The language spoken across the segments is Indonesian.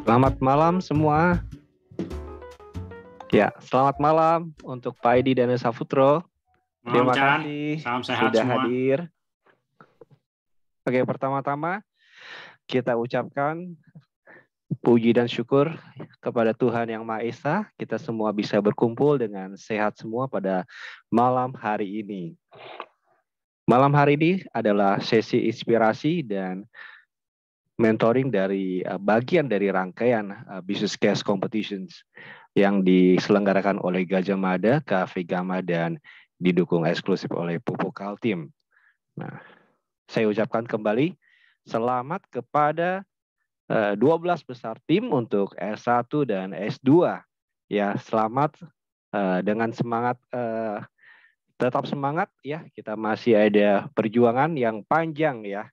Selamat malam semua. Ya, selamat malam untuk Pak Edi dan Saputro. Malam, Terima Chan. kasih Salam sehat sudah semua. hadir. Oke, pertama-tama kita ucapkan puji dan syukur kepada Tuhan Yang Maha Esa. Kita semua bisa berkumpul dengan sehat semua pada malam hari ini. Malam hari ini adalah sesi inspirasi dan mentoring dari bagian dari rangkaian Business Case Competitions yang diselenggarakan oleh Gajah Mada, Cafe Gama, dan didukung eksklusif oleh Pupuk Kaltim. Nah, saya ucapkan kembali selamat kepada 12 besar tim untuk S1 dan S2. Ya, selamat dengan semangat, tetap semangat ya. Kita masih ada perjuangan yang panjang ya.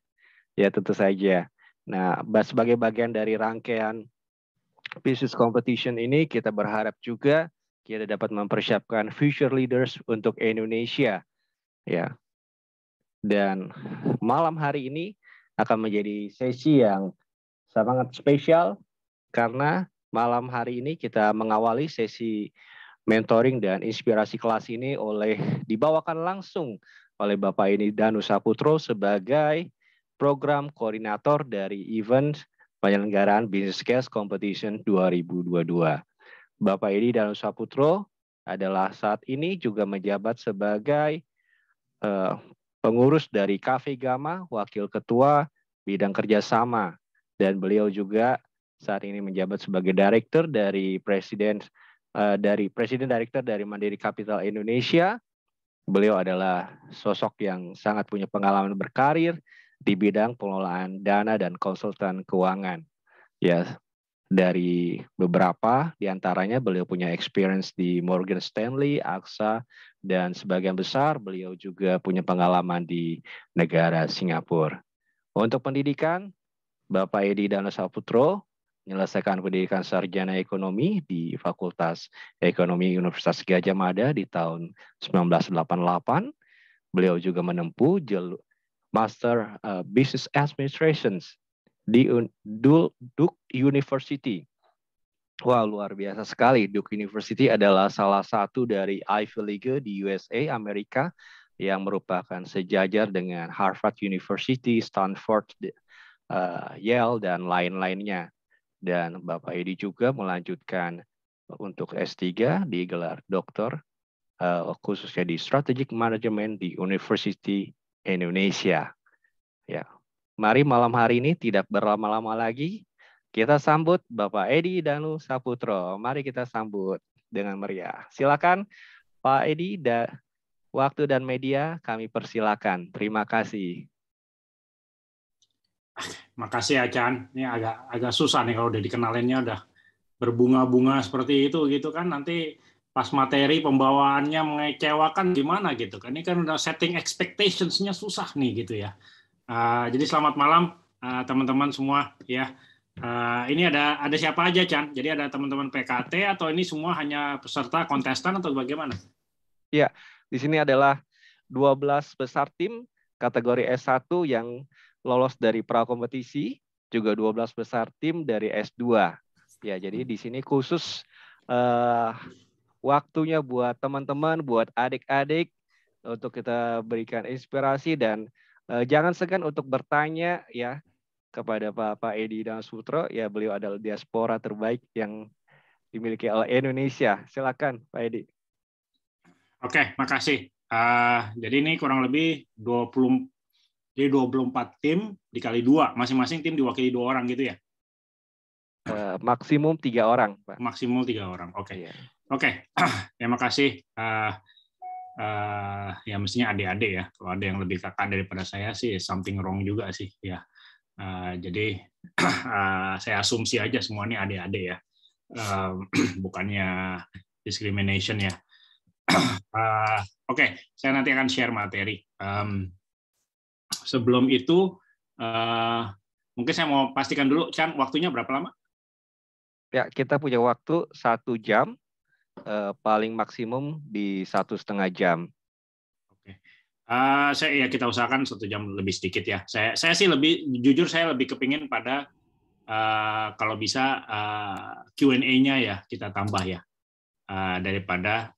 Ya, tentu saja. Nah, sebagai bagian dari rangkaian business competition ini, kita berharap juga kita dapat mempersiapkan future leaders untuk Indonesia. Ya. Dan malam hari ini akan menjadi sesi yang sangat spesial karena malam hari ini kita mengawali sesi mentoring dan inspirasi kelas ini dibawakan langsung oleh Bapak Edi Danu Saputro sebagai program koordinator dari event penyelenggaraan Business Case Competition 2022. Bapak Edi Danu Saputro adalah saat ini juga menjabat sebagai pengurus dari Cafe Gama, wakil ketua bidang kerjasama, dan beliau juga saat ini menjabat sebagai direktur dari presiden direktur dari Mandiri Capital Indonesia. Beliau adalah sosok yang sangat punya pengalaman berkarir di bidang pengelolaan dana dan konsultan keuangan. Ya, dari beberapa diantaranya beliau punya experience di Morgan Stanley, AXA, dan sebagian besar beliau juga punya pengalaman di negara Singapura. Untuk pendidikan, Bapak Edi Danu Saputro menyelesaikan pendidikan sarjana ekonomi di Fakultas Ekonomi Universitas Gadjah Mada di tahun 1988. Beliau juga menempuh Master Business Administration di Duke University. Wah, luar biasa sekali. Duke University adalah salah satu dari Ivy League di USA, Amerika, yang merupakan sejajar dengan Harvard University, Stanford, Yale, dan lain-lainnya. Dan Bapak Edi juga melanjutkan untuk S3 di gelar doktor, khususnya di Strategic Management di University Indonesia. Ya, mari malam hari ini tidak berlama-lama lagi, kita sambut Bapak Edi Danu Saputro. Mari kita sambut dengan meriah. Silakan Pak Edi, waktu dan media kami persilakan. Terima kasih. Makasih ya, Chan. Ini agak susah nih kalau udah dikenalinnya udah berbunga-bunga seperti itu gitu kan, nanti pas materi pembawaannya mengecewakan gimana gitu kan. Ini kan udah setting expectations-nya susah nih gitu ya. Jadi selamat malam teman-teman semua ya. Ini ada siapa aja, Chan? Jadi ada teman-teman PKT atau ini semua hanya peserta kontestan atau bagaimana? Ya, di sini adalah 12 besar tim kategori S1 yang lolos dari prakompetisi, juga 12 besar tim dari S2. Ya, jadi di sini khusus waktunya buat teman-teman, buat adik-adik untuk kita berikan inspirasi dan jangan segan untuk bertanya ya kepada Pak Edi Danu Saputro. Ya, beliau adalah diaspora terbaik yang dimiliki oleh Indonesia. Silakan Pak Edi. Oke, makasih. Jadi ini kurang lebih 24 tim dikali 2, masing-masing tim diwakili 2 orang gitu ya? Maksimum 3 orang, Pak. Maksimum 3 orang, oke. Iya. Oke, terima kasih. Ya mestinya adik-adik ya. Kalau ada yang lebih kakak daripada saya sih something wrong juga sih ya. Jadi saya asumsi aja semua ini adik-adik ya. Bukannya discrimination ya. Oke, saya nanti akan share materi. Sebelum itu, mungkin saya mau pastikan dulu, Chan, waktunya berapa lama? Ya, kita punya waktu 1 jam, paling maksimum di 1,5 jam. Oke, kita usahakan 1 jam lebih sedikit ya. Saya sih jujur saya lebih kepingin pada kalau bisa Q&A-nya ya kita tambah ya, daripada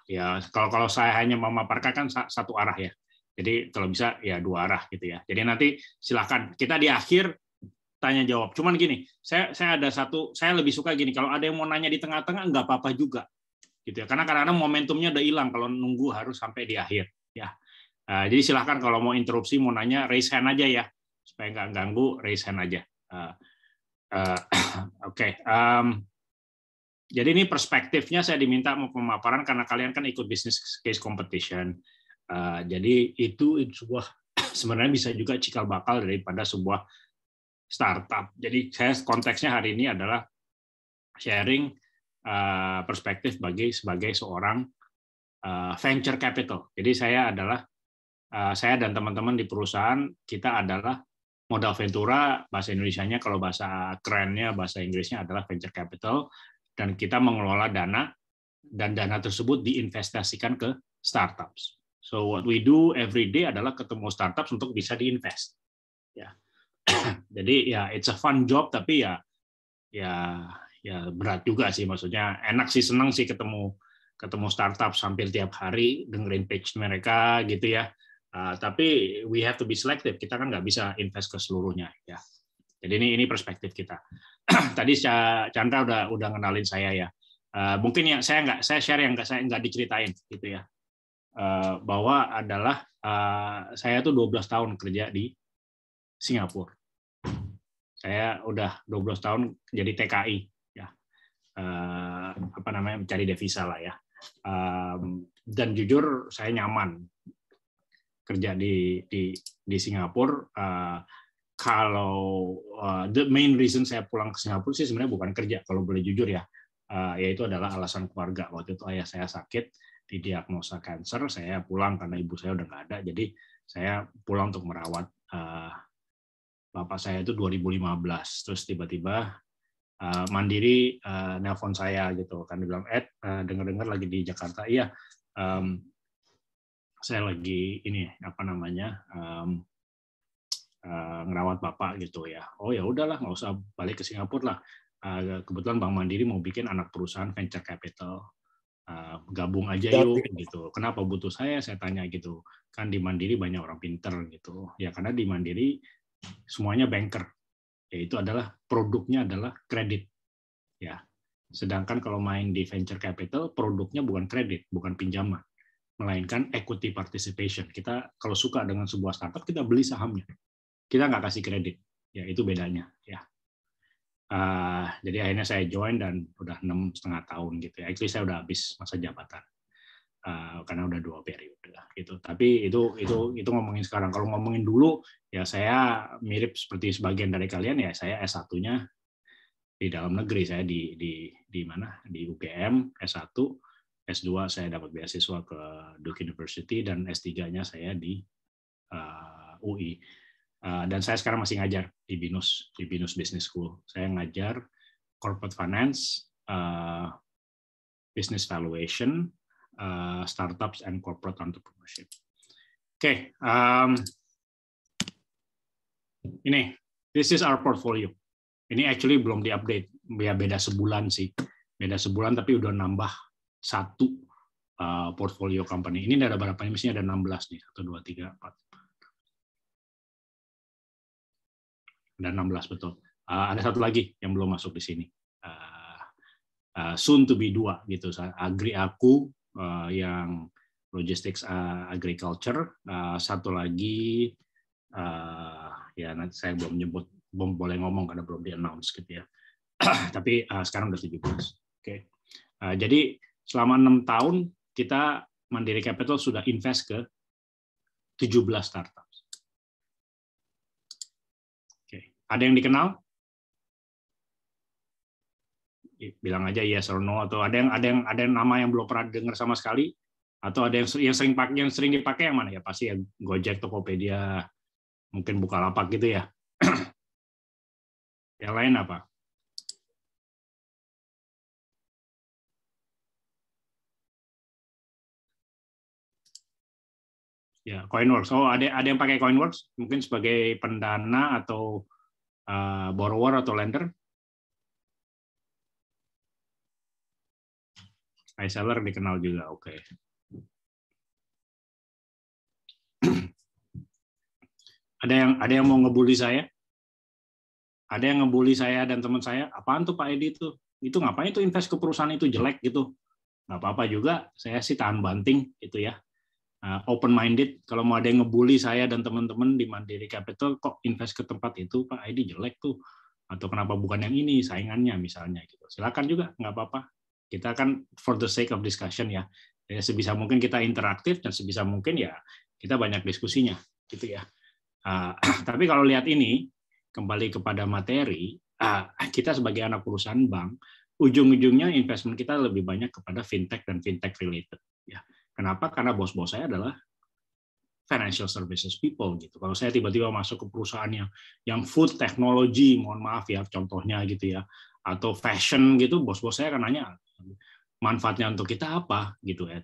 ya kalau saya hanya memaparkan kan satu arah ya. Jadi kalau bisa ya dua arah gitu ya. Jadi nanti silakan kita di akhir tanya jawab. Cuman gini, saya ada saya lebih suka gini, kalau ada yang mau nanya di tengah-tengah nggak apa-apa juga gitu ya. Karena kadang-kadang momentumnya udah hilang kalau nunggu harus sampai di akhir ya. Jadi silakan kalau mau interupsi, mau nanya, raise hand aja ya, supaya nggak ganggu, raise hand aja. Oke. Jadi ini perspektifnya saya diminta mau pemaparan karena kalian kan ikut business case competition. Jadi itu sebuah sebenarnya bisa juga cikal bakal daripada sebuah startup. Jadi saya konteksnya hari ini adalah sharing perspektif sebagai seorang venture capital. Jadi saya dan teman-teman di perusahaan kita adalah modal ventura, bahasa Indonesianya kalau bahasa kerennya bahasa Inggrisnya adalah venture capital, dan kita mengelola dana dan dana tersebut diinvestasikan ke startups. So what we do every day adalah ketemu startups untuk bisa diinvest. Ya. Jadi ya it's a fun job tapi ya berat juga sih, maksudnya enak sih, senang sih ketemu startup hampir tiap hari, dengerin pitch mereka gitu ya. Tapi we have to be selective, kita kan nggak bisa invest ke seluruhnya ya. Jadi ini perspektif kita. Tadi Chandra udah ngenalin saya ya. Mungkin yang saya share yang saya nggak diceritain gitu ya. Bahwa adalah saya tuh 12 tahun kerja di Singapura. Saya udah 12 tahun jadi TKI ya. Mencari devisa lah ya. Dan jujur saya nyaman kerja di Singapura. Kalau the main reason saya pulang ke Singapura sih sebenarnya bukan kerja, kalau boleh jujur ya, yaitu adalah alasan keluarga. Waktu itu ayah saya sakit, didiagnosa kanker, saya pulang karena ibu saya udah nggak ada, jadi saya pulang untuk merawat bapak saya itu 2015. Terus tiba-tiba Mandiri nelpon saya gitu, kan dia bilang, dengar-dengar lagi di Jakarta. Iya, saya lagi ngerawat bapak gitu ya. Oh ya udahlah, nggak usah balik ke Singapura lah. Kebetulan Bank Mandiri mau bikin anak perusahaan venture capital, gabung aja yuk gitu. Kenapa butuh saya tanya gitu. Kan di Mandiri banyak orang pinter gitu. Ya karena di Mandiri semuanya banker, yaitu adalah produknya adalah kredit ya. Sedangkan kalau main di venture capital, produknya bukan kredit, bukan pinjaman, melainkan equity participation. Kita kalau suka dengan sebuah startup, kita beli sahamnya. Kita nggak kasih kredit, ya itu bedanya ya. Jadi akhirnya saya join dan udah 6,5 tahun gitu ya. Actually saya udah habis masa jabatan karena udah 2 periode gitu. Tapi itu ngomongin sekarang. Kalau ngomongin dulu ya saya mirip seperti sebagian dari kalian ya. Saya S1-nya di dalam negeri, saya di mana, di UGM S1, S2 saya dapat beasiswa ke Duke University, dan S3-nya saya di UI. Dan saya sekarang masih ngajar di BINUS Business School. Saya ngajar corporate finance, business valuation, startups and corporate entrepreneurship. Oke, ini this is our portfolio. Ini actually belum diupdate, ya beda sebulan sih, tapi udah nambah 1 portfolio company. Ini ada berapa? Ini mestinya ada 16 nih, 1, 2, 3, 4. Ada 16 betul. Ada 1 lagi yang belum masuk di sini. Soon to be 2 gitu. Agri-Aku yang logistics agriculture. 1 lagi ya nanti saya belum boleh ngomong karena belum di-announce gitu ya. Tapi sekarang udah 17. Oke. Jadi selama 6 tahun kita Mandiri Capital sudah invest ke 17 startup. Ada yang dikenal? Bilang aja yes or no, atau ada yang nama yang belum pernah dengar sama sekali, atau ada yang sering dipakai yang mana ya? Pasti ya Gojek, Tokopedia, mungkin Bukalapak gitu ya. Yang lain apa? Ya, Coinworks. Oh, ada yang pakai Coinworks mungkin sebagai pendana atau Borrower atau lender? High seller dikenal juga, oke. Ada yang mau ngebully saya? Ada yang ngebully saya dan teman saya, apaan tuh Pak Edi itu? Itu ngapain tuh invest ke perusahaan itu jelek gitu? Nggak apa-apa juga, saya sih tahan banting gitu ya. Open minded, kalau mau ada yang ngebully saya dan teman-teman di Mandiri Capital, kok invest ke tempat itu Pak Edi jelek tuh, atau kenapa bukan yang ini saingannya misalnya gitu. Silakan juga, nggak apa-apa. Kita kan for the sake of discussion ya. Sebisa mungkin kita interaktif dan sebisa mungkin ya kita banyak diskusinya gitu ya. Tapi kalau lihat ini kembali kepada materi, kita sebagai anak perusahaan bank, ujung-ujungnya investment kita lebih banyak kepada fintech dan fintech related ya. Kenapa? Karena bos-bos saya adalah financial services people gitu. Kalau saya tiba-tiba masuk ke perusahaan yang food technology, mohon maaf ya contohnya gitu ya, atau fashion gitu, bos-bos saya akan nanya manfaatnya untuk kita apa gitu ya.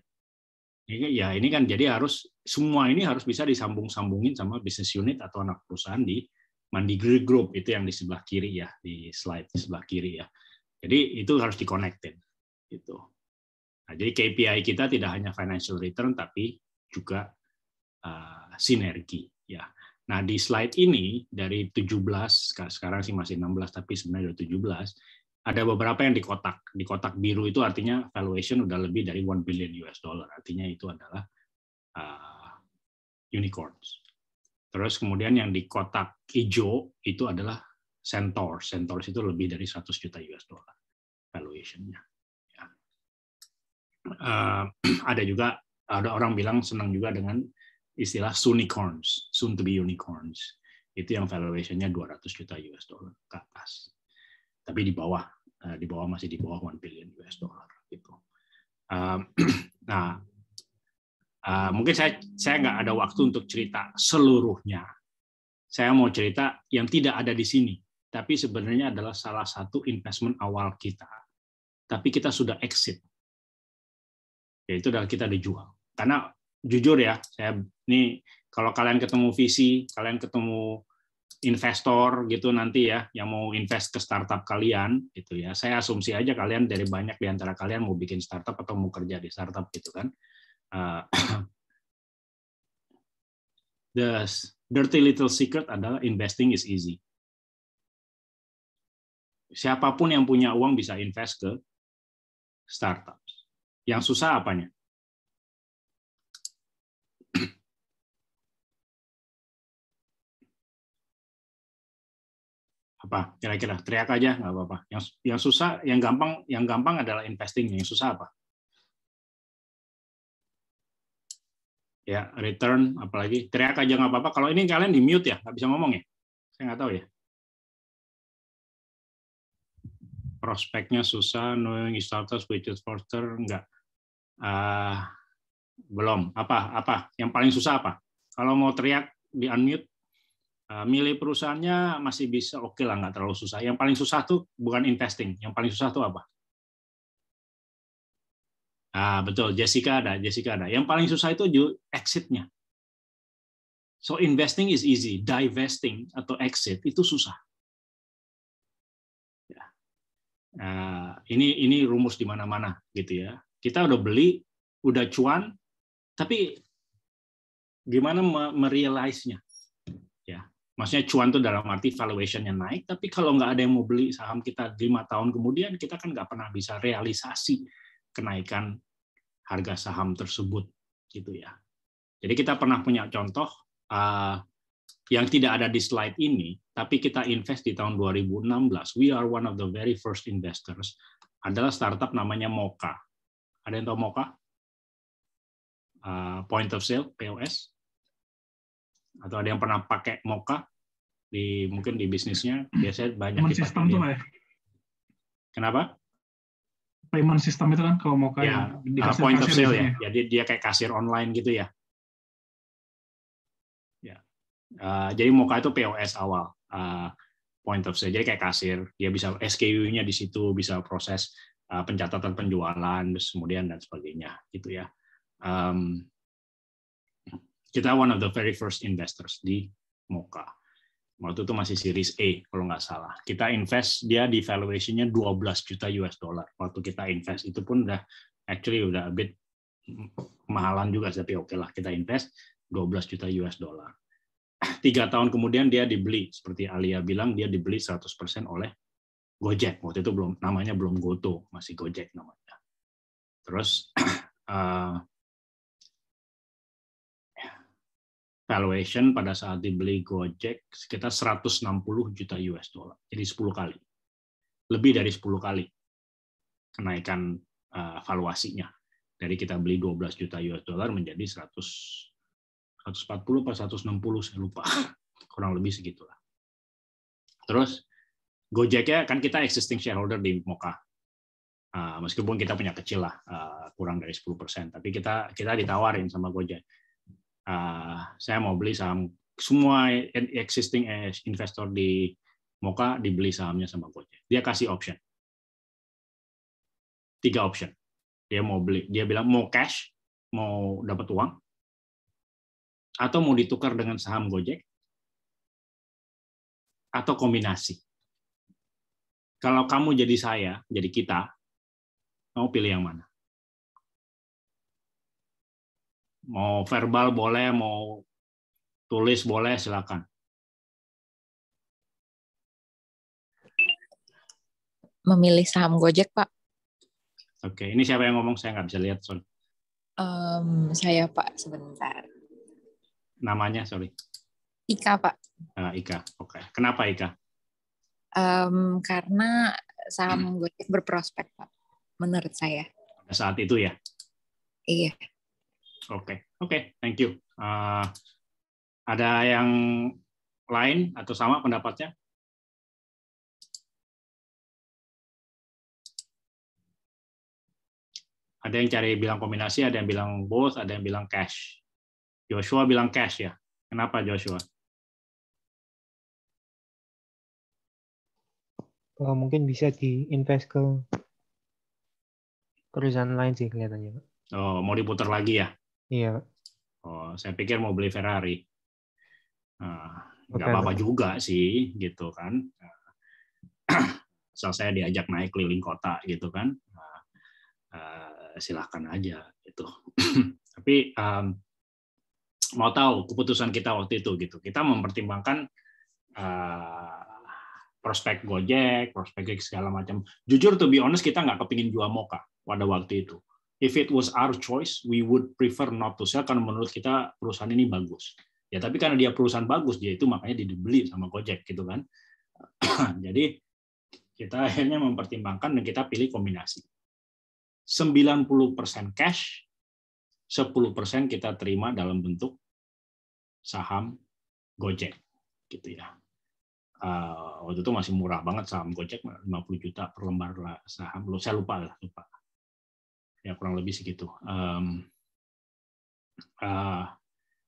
Ya ini kan jadi semua ini harus bisa disambung-sambungin sama business unit atau anak perusahaan di Mandiri Group, itu yang di sebelah kiri ya, di slide di sebelah kiri ya. Jadi itu harus di-connected gitu. Nah, jadi KPI kita tidak hanya financial return tapi juga sinergi ya. Nah, di slide ini dari 17, sekarang sih masih 16 tapi sebenarnya udah 17, ada beberapa yang di kotak. Di kotak biru itu artinya valuation udah lebih dari $1 billion. Artinya itu adalah unicorns. Terus kemudian yang di kotak hijau itu adalah Centaurs. Centaurs itu lebih dari $100 juta valuation-nya. Ya. Ada orang bilang senang juga dengan istilah Sunicorns, soon to be unicorns. Itu yang valuation-nya $200 juta ke atas. Tapi di bawah masih di bawah $1 billion gitu. Nah, mungkin saya nggak ada waktu untuk cerita seluruhnya. Saya mau cerita yang tidak ada di sini, tapi sebenarnya adalah salah satu investment awal kita. Tapi kita sudah exit. Yaitu adalah kita dijual. Karena jujur ya, ini kalau kalian ketemu VC, kalian ketemu investor gitu nanti ya, yang mau invest ke startup kalian gitu ya. Saya asumsi aja kalian dari banyak di antara kalian mau bikin startup atau mau kerja di startup gitu kan. The dirty little secret adalah investing is easy. Siapapun yang punya uang bisa invest ke startup. Yang susah apanya? Apa? Kira-kira teriak aja nggak apa-apa. Yang susah, yang gampang adalah investing. Yang susah apa? Ya, return, apalagi teriak aja nggak apa-apa. Kalau ini kalian di mute ya, nggak bisa ngomong ya? Saya nggak tahu ya. Prospeknya susah, knowing startups which is faster, nggak. Belum. Apa? Yang paling susah apa? Kalau mau teriak di unmute, milih perusahaannya masih bisa oke lah, nggak terlalu susah. Yang paling susah tuh bukan investing. Yang paling susah tuh apa? Betul, Jessica ada. Yang paling susah itu exit-nya. So investing is easy, divesting atau exit itu susah. Ya. Ini rumus di mana-mana gitu ya. Kita udah beli, udah cuan, tapi gimana merealize-nya? Ya, maksudnya cuan itu dalam arti valuation-nya naik, tapi kalau nggak ada yang mau beli saham kita 5 tahun kemudian, kita kan nggak pernah bisa realisasi kenaikan harga saham tersebut gitu ya. Jadi kita pernah punya contoh yang tidak ada di slide ini, tapi kita invest di tahun 2016. We are one of the very first investors. Adalah startup namanya Moka. Ada yang tahu Moka? Point of sale, POS? Atau ada yang pernah pakai Moka mungkin di bisnisnya? Biasanya banyak dipakai. Tuh, ya? Kenapa? Payment system itu kan kalau Moka ya, point of sale ya. Jadi dia kayak kasir online gitu ya. Jadi Moka itu POS awal, point of sale. Jadi kayak kasir, dia bisa SKU-nya di situ, bisa proses pencatatan penjualan, terus kemudian dan sebagainya, gitu ya. Kita one of the very first investors di Moka. Waktu itu masih series A kalau nggak salah. Kita invest, dia di valuation-nya 12 juta US dollar. Waktu kita invest itu pun udah a bit kemahalan juga, tapi oke lah kita invest 12 juta US dollar. 3 tahun kemudian dia dibeli, seperti Alia bilang, dia dibeli 100% oleh Gojek. Waktu itu namanya belum Goto, masih Gojek namanya. Terus valuation pada saat dibeli Gojek sekitar 160 juta US dollar. Jadi 10 kali. Lebih dari 10 kali kenaikan valuasinya. Dari kita beli 12 juta US dollar menjadi 140 atau 160, saya lupa. Kurang lebih segitulah. Terus Gojeknya kan kita existing shareholder di Moka. Meskipun kita punya kecil lah, kurang dari 10%. Tapi kita ditawarin sama Gojek. Saya mau beli saham, semua existing investor di Moka dibeli sahamnya sama Gojek. Dia kasih option. 3 option. Dia mau beli, dia bilang mau cash, mau dapat uang, atau mau ditukar dengan saham Gojek, atau kombinasi. Kalau kamu jadi saya, jadi kita, kamu pilih yang mana? Mau verbal boleh, mau tulis boleh, silakan. Memilih saham Gojek, Pak. Oke, ini siapa yang ngomong? Saya nggak bisa lihat, sorry. Saya, Pak, sebentar. Namanya, sorry. Ika, Pak. Ika, oke. Kenapa Ika? Karena saham Gojek berprospek, Pak. Menurut saya. Pada saat itu ya? Iya. Oke, thank you. Ada yang lain atau sama pendapatnya? Ada yang cari bilang kombinasi, ada yang bilang both, ada yang bilang cash. Joshua bilang cash ya. Kenapa Joshua? Mungkin bisa diinvest ke perusahaan lain sih kelihatannya, Pak. Oh, mau diputar lagi ya? Iya, Pak. Oh, saya pikir mau beli Ferrari. Nggak Oke, apa-apa Pak. juga sih, gitu kan. Asal saya diajak naik keliling kota, gitu kan. Silahkan aja, gitu. Tapi mau tahu keputusan kita waktu itu, gitu. Kita mempertimbangkan prospek Gojek, prospek segala macam. Jujur, to be honest, kita nggak kepingin jual Moka pada waktu itu. If it was our choice, we would prefer not to sell, karena menurut kita perusahaan ini bagus. Ya, tapi karena dia perusahaan bagus, dia itu makanya dibeli sama Gojek, gitu kan. Jadi, kita akhirnya mempertimbangkan dan kita pilih kombinasi. 90% cash, 10% kita terima dalam bentuk saham Gojek, gitu ya. Waktu itu masih murah banget saham Gojek, 50 juta per lembar saham. Saya lupa. Ya kurang lebih segitu.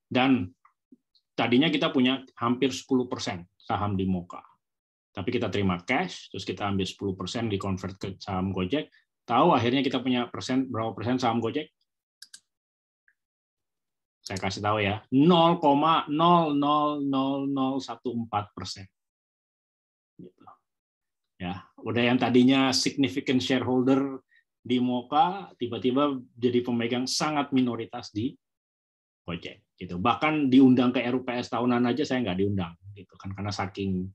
Dan tadinya kita punya hampir 10% saham di Moka. Tapi kita terima cash, terus kita ambil 10% di-convert ke saham Gojek. Tahu akhirnya kita punya berapa persen saham Gojek? Saya kasih tahu ya, 0,0000014%. Gitu. Ya, udah yang tadinya significant shareholder di Moka tiba-tiba jadi pemegang sangat minoritas di Gojek. Gitu. Bahkan diundang ke RUPS tahunan aja saya nggak diundang, gitu kan, karena saking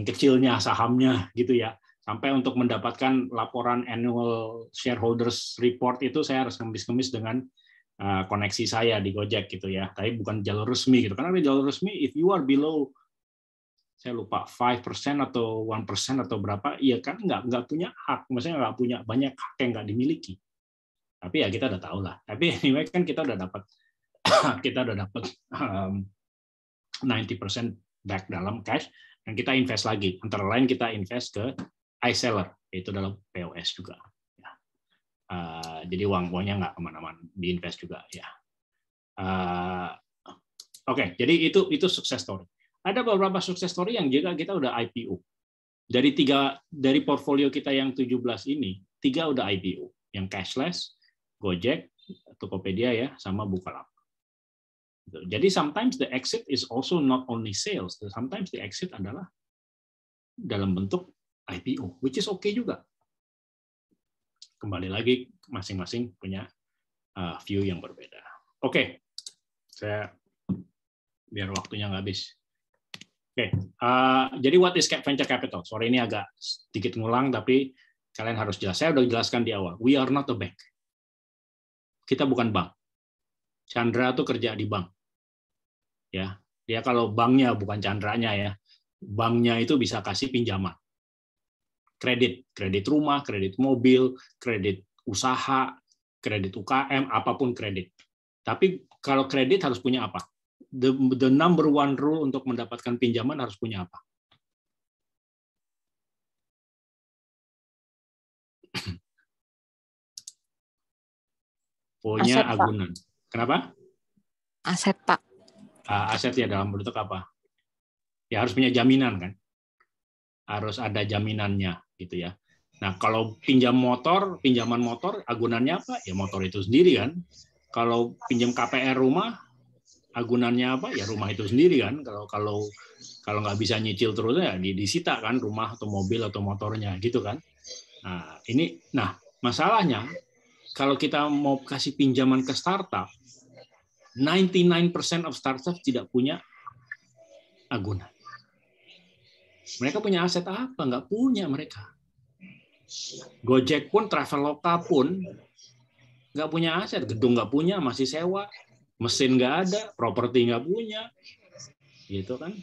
kecilnya sahamnya, gitu ya. Sampai untuk mendapatkan laporan annual shareholders report itu saya harus ngemis-ngemis dengan koneksi saya di Gojek, gitu ya. Tapi bukan jalur resmi, gitu. Karena di jalur resmi, if you are below, saya lupa 5% atau 1% atau berapa, iya kan nggak punya hak, maksudnya nggak punya banyak hak yang nggak dimiliki. Tapi ya kita udah tahu lah. Tapi anyway kan kita udah dapat 90% back dalam cash, dan kita invest lagi. Antara lain kita invest ke iSeller, yaitu dalam POS juga. Ya. Jadi uangnya nggak kemana-mana, diinvest juga ya. Oke, jadi itu success story. Ada beberapa sukses story yang juga kita udah IPO. Dari portfolio kita yang 17 ini, 3 udah IPO. Yang cashless, Gojek, Tokopedia ya, sama Bukalapak. Jadi sometimes the exit is also not only sales, sometimes the exit adalah dalam bentuk IPO, which is okay juga. Kembali lagi masing-masing punya view yang berbeda. Oke, saya biar waktunya nggak habis. Oke, jadi what is venture capital? Sore ini agak sedikit ngulang, tapi kalian harus jelas. Saya udah jelaskan di awal. We are not a bank. Kita bukan bank. Chandra tuh kerja di bank. Ya, dia kalau banknya bukan Chandranya ya. Banknya itu bisa kasih pinjaman. Kredit rumah, kredit mobil, kredit usaha, kredit UKM, apapun kredit. Tapi kalau kredit harus punya apa? The number one rule untuk mendapatkan pinjaman harus punya apa? Punya Aset, Pak. agunan. Kenapa? Aset, Pak. Aset ya dalam bentuk apa? Ya harus punya jaminan kan? Harus ada jaminannya gitu ya. Nah, kalau pinjaman motor, agunannya apa? Ya motor itu sendiri kan. Kalau pinjam KPR rumah, agunannya apa? Ya rumah itu sendiri kan. Kalau nggak bisa nyicil terus ya disita kan rumah atau mobil atau motornya gitu kan. Nah, masalahnya kalau kita mau kasih pinjaman ke startup, 99% of startup tidak punya agunan. Mereka punya aset apa? Nggak punya mereka. Gojek pun, Traveloka pun nggak punya aset. Gedung nggak punya, masih sewa. Mesin nggak ada, properti nggak punya. Gitu kan.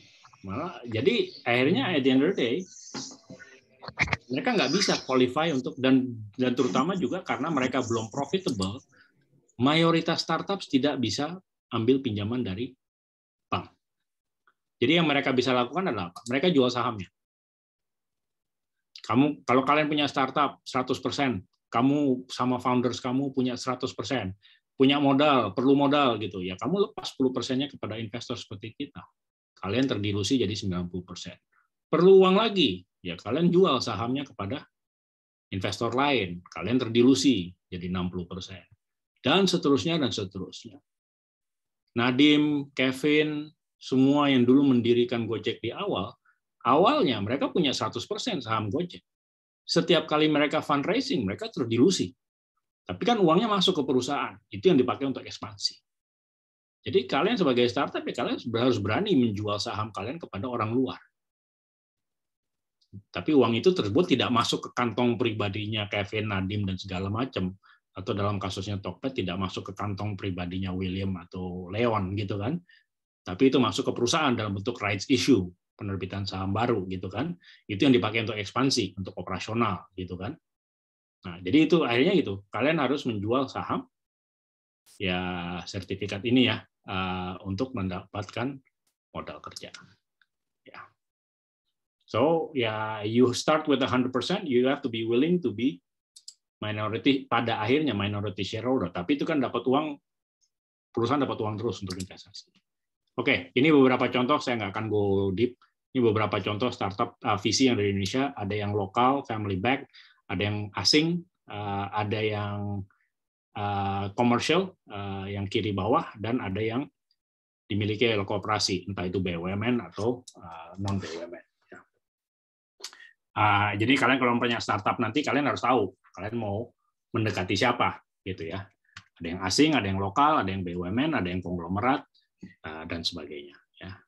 Malah, jadi akhirnya at the end of the day, mereka nggak bisa qualify untuk, dan terutama juga karena mereka belum profitable, mayoritas startups tidak bisa ambil pinjaman dari bank. Jadi yang mereka bisa lakukan adalah apa? Mereka jual sahamnya. Kalau kalian punya startup 100%, kamu sama founders kamu punya 100%, punya modal, perlu modal gitu, ya kamu lepas 10%-nya kepada investor seperti kita. Kalian terdilusi jadi 90%. Perlu uang lagi, ya kalian jual sahamnya kepada investor lain. Kalian terdilusi jadi 60%. Dan seterusnya dan seterusnya. Nadim, Kevin, semua yang dulu mendirikan Gojek di awalnya mereka punya 100% saham Gojek. Setiap kali mereka fundraising, mereka terdilusi. Tapi kan uangnya masuk ke perusahaan. Itu yang dipakai untuk ekspansi. Jadi kalian sebagai startup, ya kalian harus berani menjual saham kalian kepada orang luar. Tapi uang itu tersebut tidak masuk ke kantong pribadinya Kevin, Nadim, dan segala macam. Atau dalam kasusnya Tokped tidak masuk ke kantong pribadinya William atau Leon gitu kan. Tapi itu masuk ke perusahaan dalam bentuk rights issue, penerbitan saham baru gitu kan. Itu yang dipakai untuk ekspansi, untuk operasional gitu kan. Nah, jadi itu akhirnya gitu. Kalian harus menjual saham ya sertifikat ini ya untuk mendapatkan modal kerja. Ya. So, ya you start with 100%, you have to be willing to be minority, pada akhirnya minority shareholder. Tapi itu kan dapat uang, perusahaan dapat uang terus untuk investasi. Oke, ini beberapa contoh, saya nggak akan go deep. Ini beberapa contoh startup VC yang dari Indonesia, ada yang lokal, family back, ada yang asing, ada yang komersial, yang kiri bawah, dan ada yang dimiliki oleh koperasi, entah itu BUMN atau non-BUMN. Jadi kalian kalau punya startup nanti, kalian harus tahu, kalian mau mendekati siapa, gitu ya. Ada yang asing, ada yang lokal, ada yang BUMN, ada yang konglomerat, dan sebagainya. Ya.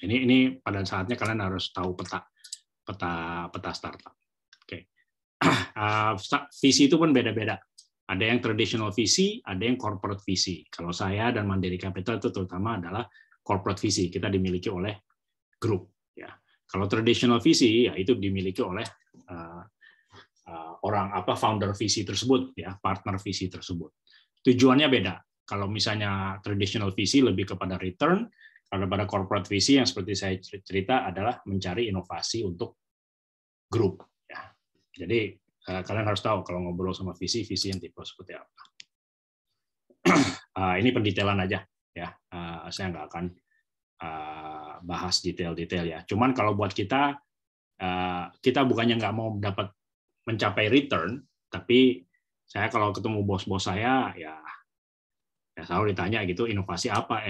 Ini pada saatnya kalian harus tahu peta startup. Oke. Visi itu pun beda-beda. Ada yang traditional VC, ada yang corporate VC. Kalau saya dan Mandiri Capital itu terutama adalah corporate VC. Kita dimiliki oleh grup. Ya. Kalau traditional VC, ya itu dimiliki oleh founder VC tersebut, ya partner VC tersebut. Tujuannya beda. Kalau misalnya traditional VC lebih kepada return, kalau pada corporate VC yang seperti saya cerita adalah mencari inovasi untuk grup. Ya. Jadi kalian harus tahu kalau ngobrol sama VC yang tipe seperti apa. Ini pendetailan aja, ya. Saya nggak akan bahas detail-detail ya. Cuman kalau buat kita bukannya nggak mau mencapai return, tapi saya kalau ketemu bos-bos saya ya selalu ditanya gitu, inovasi apa,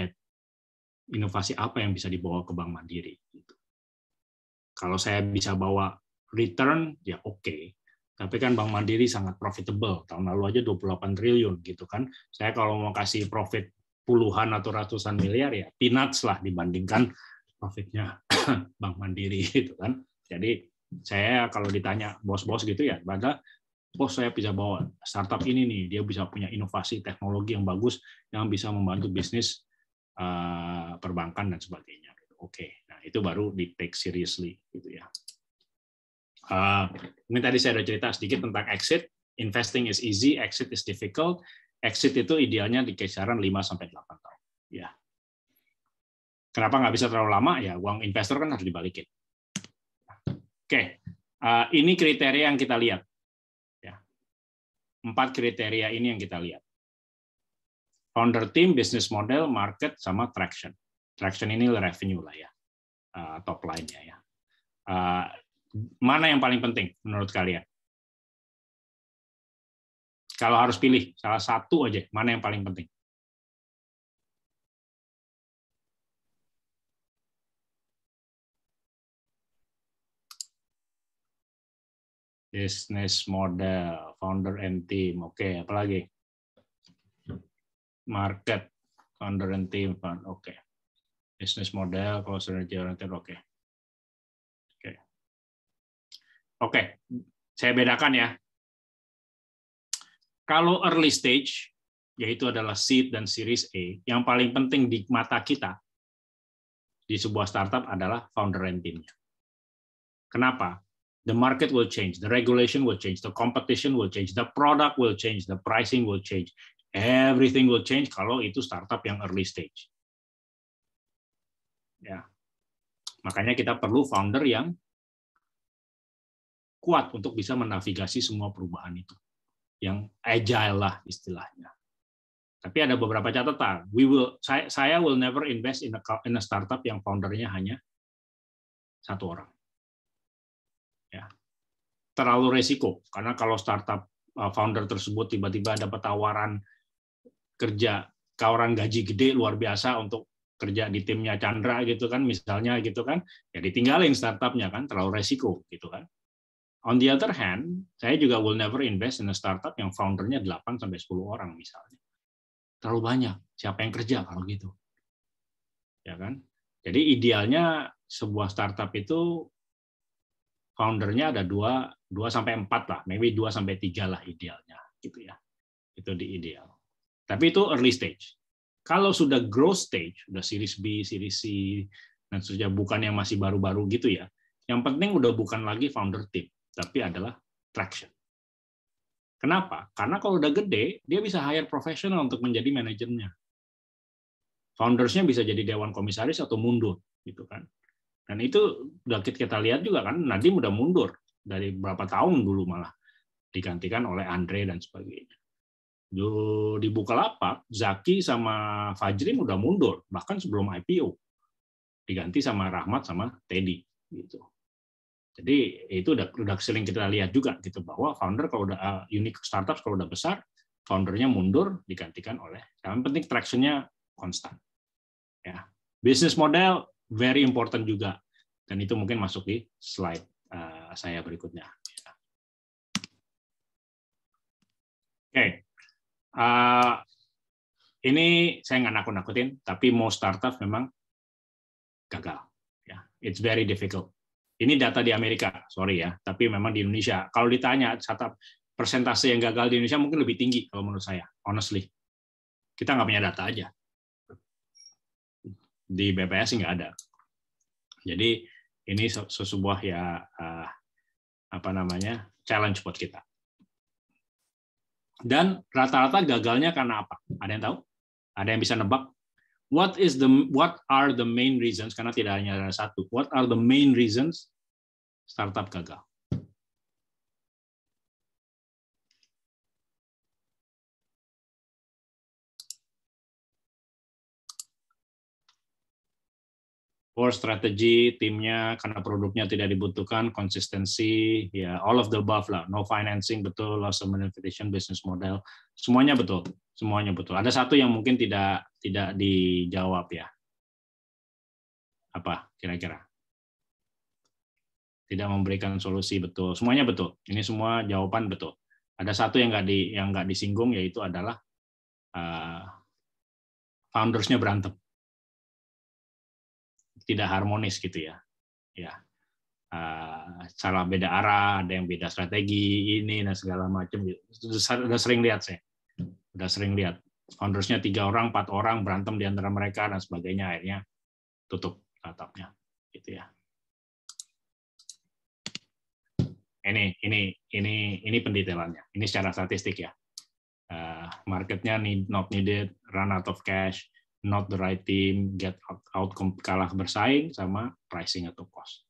inovasi apa yang bisa dibawa ke Bank Mandiri. Gitu. Kalau saya bisa bawa return, ya oke. Tapi kan Bank Mandiri sangat profitable. Tahun lalu aja 28 triliun gitu kan. Saya kalau mau kasih profit puluhan atau ratusan miliar ya peanuts lah dibandingkan profitnya Bank Mandiri gitu kan. Jadi saya kalau ditanya bos-bos gitu ya, pada bos saya bisa bawa startup ini nih, dia bisa punya inovasi teknologi yang bagus yang bisa membantu bisnis perbankan dan sebagainya. Oke, nah itu baru di take seriously gitu ya. Ini tadi saya udah cerita sedikit tentang exit. Investing is easy, exit is difficult. Exit itu idealnya di kisaran 5-8 tahun. Ya. Kenapa nggak bisa terlalu lama? Ya, uang investor kan harus dibalikin. Oke, ini kriteria yang kita lihat. Ya. 4 kriteria ini yang kita lihat. Founder team, business model, market, sama traction. Traction ini revenue lah ya, top line-nya ya. Mana yang paling penting menurut kalian? Kalau harus pilih salah satu aja, mana yang paling penting? Business model, founder and team. Oke, apalagi? Market, founder and team. Oke. Business model, kalau synergy oriented, oke. Oke, saya bedakan ya. Kalau early stage, yaitu adalah seed dan series A, yang paling penting di mata kita di sebuah startup adalah founder and team-nya. Kenapa? The market will change, the regulation will change, the competition will change, the product will change, the pricing will change. Everything will change kalau itu startup yang early stage. Ya. Makanya kita perlu founder yang kuat untuk bisa menavigasi semua perubahan itu, yang agile lah istilahnya. Tapi ada beberapa catatan. Saya will never invest in a startup yang foundernya hanya 1 orang. Ya. Terlalu resiko, karena kalau startup founder tersebut tiba-tiba dapat tawaran kerja, tawaran gaji gede luar biasa untuk kerja di timnya Chandra gitu kan, misalnya gitu kan, ya ditinggalin startupnya kan, terlalu resiko gitu kan. On the other hand, saya juga will never invest in a startup yang foundernya 8-10 orang misalnya. Terlalu banyak. Siapa yang kerja kalau gitu? Ya kan? Jadi idealnya sebuah startup itu foundernya ada 2-4 lah, maybe 2-3 lah idealnya gitu ya. Itu di ideal. Tapi itu early stage. Kalau sudah growth stage, sudah series B, series C, dan sudah bukan yang masih baru-baru gitu ya. Yang penting udah bukan lagi founder team, tapi adalah traction. Kenapa? Karena kalau udah gede, dia bisa hire profesional untuk menjadi manajernya. Foundersnya bisa jadi dewan komisaris atau mundur, gitu kan. Dan itu udah kita lihat juga kan, Nadiem udah mundur dari berapa tahun dulu malah digantikan oleh Andre dan sebagainya. Di Bukalapak, Zaki sama Fajrin udah mundur bahkan sebelum IPO, diganti sama Rahmat sama Teddy, gitu. Jadi itu udah sering kita lihat juga gitu, bahwa founder kalau udah unique startup kalau udah besar, foundernya mundur digantikan oleh, yang penting traction-nya konstan. Ya. Business model very important juga, dan itu mungkin masuk di slide saya berikutnya. Oke. Ini saya nggak nakut-nakutin, tapi mau startup memang gagal. Ya, it's very difficult. Ini data di Amerika, sorry ya, tapi memang di Indonesia. Kalau ditanya startup persentase yang gagal di Indonesia mungkin lebih tinggi kalau menurut saya, honestly. Kita nggak punya data aja. Di BPS sih nggak ada. Jadi ini sebuah ya challenge buat kita. Dan rata-rata gagalnya karena apa? Ada yang tahu? Ada yang bisa nebak? What are the main reasons? Karena tidak hanya ada satu. What are the main reasons startup gagal? Poor strategy, timnya karena produknya tidak dibutuhkan, konsistensi, ya all of the above lah. No financing betul, loss of monetization, business model, semuanya betul, semuanya betul. Ada satu yang mungkin tidak dijawab ya. Apa kira-kira? Tidak memberikan solusi, betul. Semuanya betul. Ini semua jawaban betul. Ada satu yang nggak disinggung, yaitu adalah founders-nya berantem. Tidak harmonis gitu ya. Ya. Salah beda arah, ada yang beda strategi, ini dan segala macam. Udah sering lihat saya. Udah sering lihat. Founders-nya 3 orang, 4 orang berantem di antara mereka dan sebagainya, akhirnya tutup startup-nya. Gitu ya. Ini pendetailannya. Ini secara statistik ya. Marketnya not needed, run out of cash, not the right team, get outcome, kalah bersaing, sama pricing atau cost.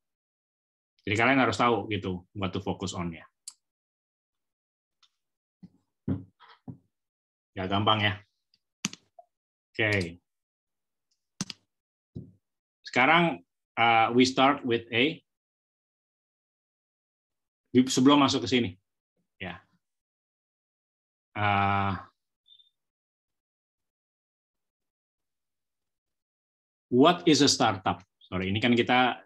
Jadi kalian harus tahu gitu what to focus on ya. Gak gampang ya. Oke. Sekarang we start with A. Sebelum masuk ke sini, ya. What is a startup? Sorry, ini kan kita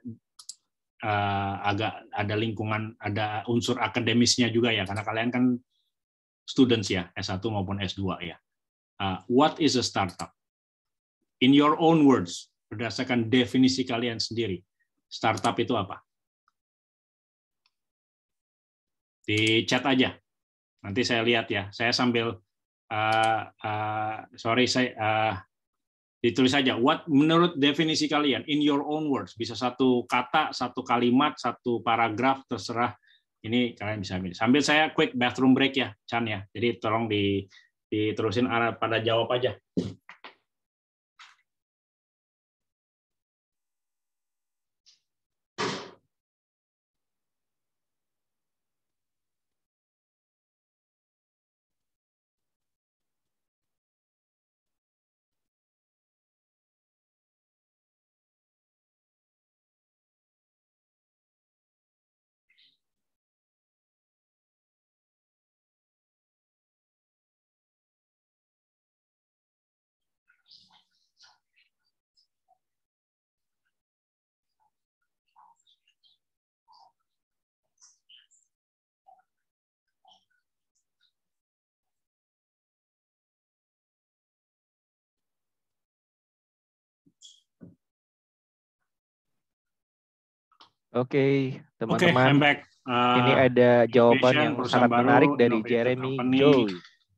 agak ada lingkungan, ada unsur akademisnya juga ya, karena kalian kan students ya, S1 maupun S2 ya. What is a startup? In your own words, berdasarkan definisi kalian sendiri, startup itu apa? Di chat aja. Nanti saya lihat ya. Saya sambil ditulis saja. What menurut definisi kalian in your own words, bisa satu kata, satu kalimat, satu paragraf, terserah. Ini kalian bisa ambil. Sambil saya quick bathroom break ya, Chan ya. Jadi tolong diterusin arah pada jawab aja. Oke, I'm teman-teman. back. Ini ada jawaban Innovation, yang perusahaan sangat baru, menarik dari innovative Jeremy company, Joy.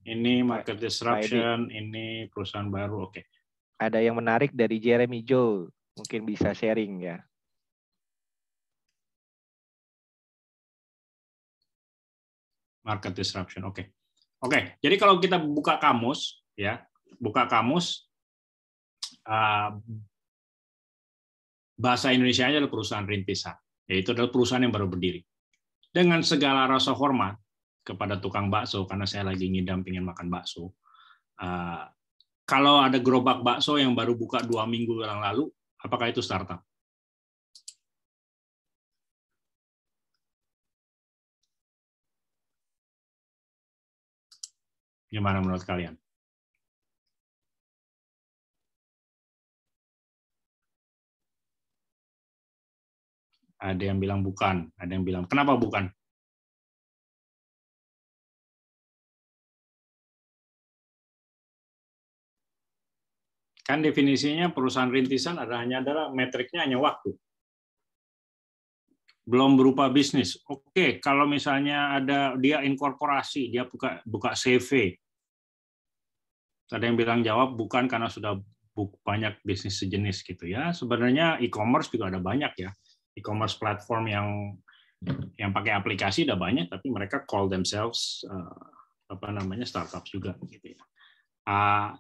ini market disruption, ini perusahaan baru. Oke. Ada yang menarik dari Jeremy Joy. Mungkin bisa sharing ya. Market disruption. Oke. Oke. Jadi kalau kita buka kamus, ya, buka kamus, bahasa Indonesia adalah perusahaan rintisan, yaitu adalah perusahaan yang baru berdiri. Dengan segala rasa hormat kepada tukang bakso, karena saya lagi ngidam pengen makan bakso. Kalau ada gerobak bakso yang baru buka 2 minggu yang lalu, apakah itu startup? Gimana menurut kalian? Ada yang bilang bukan, ada yang bilang kenapa bukan? Kan definisinya perusahaan rintisan adalah metriknya hanya waktu. Belum berupa bisnis. Oke, kalau misalnya ada dia inkorporasi, dia buka CV. Ada yang bilang jawab bukan karena sudah banyak bisnis sejenis gitu ya. Sebenarnya e-commerce juga ada banyak ya. E-commerce platform yang pakai aplikasi udah banyak, tapi mereka call themselves startup juga gitu ya.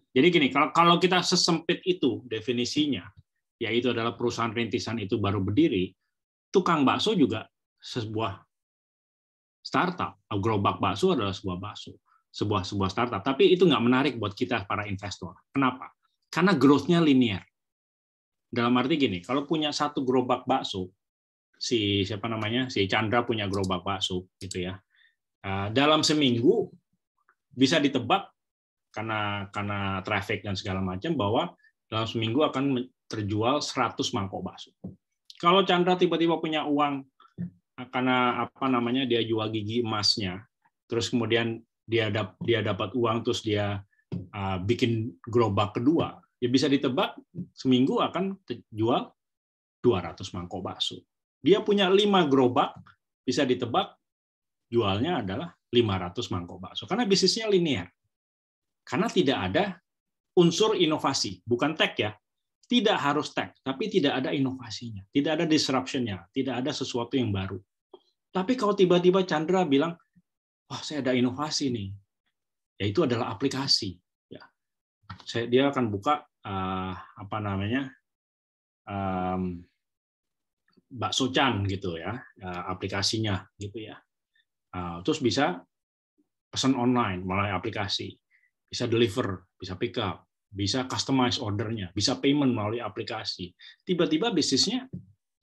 Jadi gini, kalau kita sesempit itu definisinya, yaitu adalah perusahaan rintisan itu baru berdiri, tukang bakso juga sebuah startup. Gerobak bakso adalah sebuah startup. Tapi itu nggak menarik buat kita para investor. Kenapa? Karena growth-nya linear. Dalam arti gini, kalau punya satu gerobak bakso, si Chandra punya gerobak bakso, gitu ya. Dalam seminggu bisa ditebak karena traffic dan segala macam bahwa dalam seminggu akan terjual 100 mangkok bakso. Kalau Chandra tiba-tiba punya uang karena dia jual gigi emasnya, terus kemudian dia dapat uang, terus dia bikin gerobak kedua, ya bisa ditebak seminggu akan jual 200 mangkok bakso. Dia punya 5 gerobak, bisa ditebak jualnya adalah 500 mangkok bakso. Karena bisnisnya linear. Karena tidak ada unsur inovasi, bukan tech ya. Tidak harus tech, tapi tidak ada inovasinya, tidak ada disruption-nya, tidak ada sesuatu yang baru. Tapi kalau tiba-tiba Chandra bilang, wah saya ada inovasi nih, yaitu adalah aplikasi. Ya, dia akan buka Bakso Chan gitu ya, aplikasinya gitu ya. Terus bisa pesan online melalui aplikasi, bisa deliver, bisa pick up, bisa customize ordernya, bisa payment melalui aplikasi. Tiba-tiba bisnisnya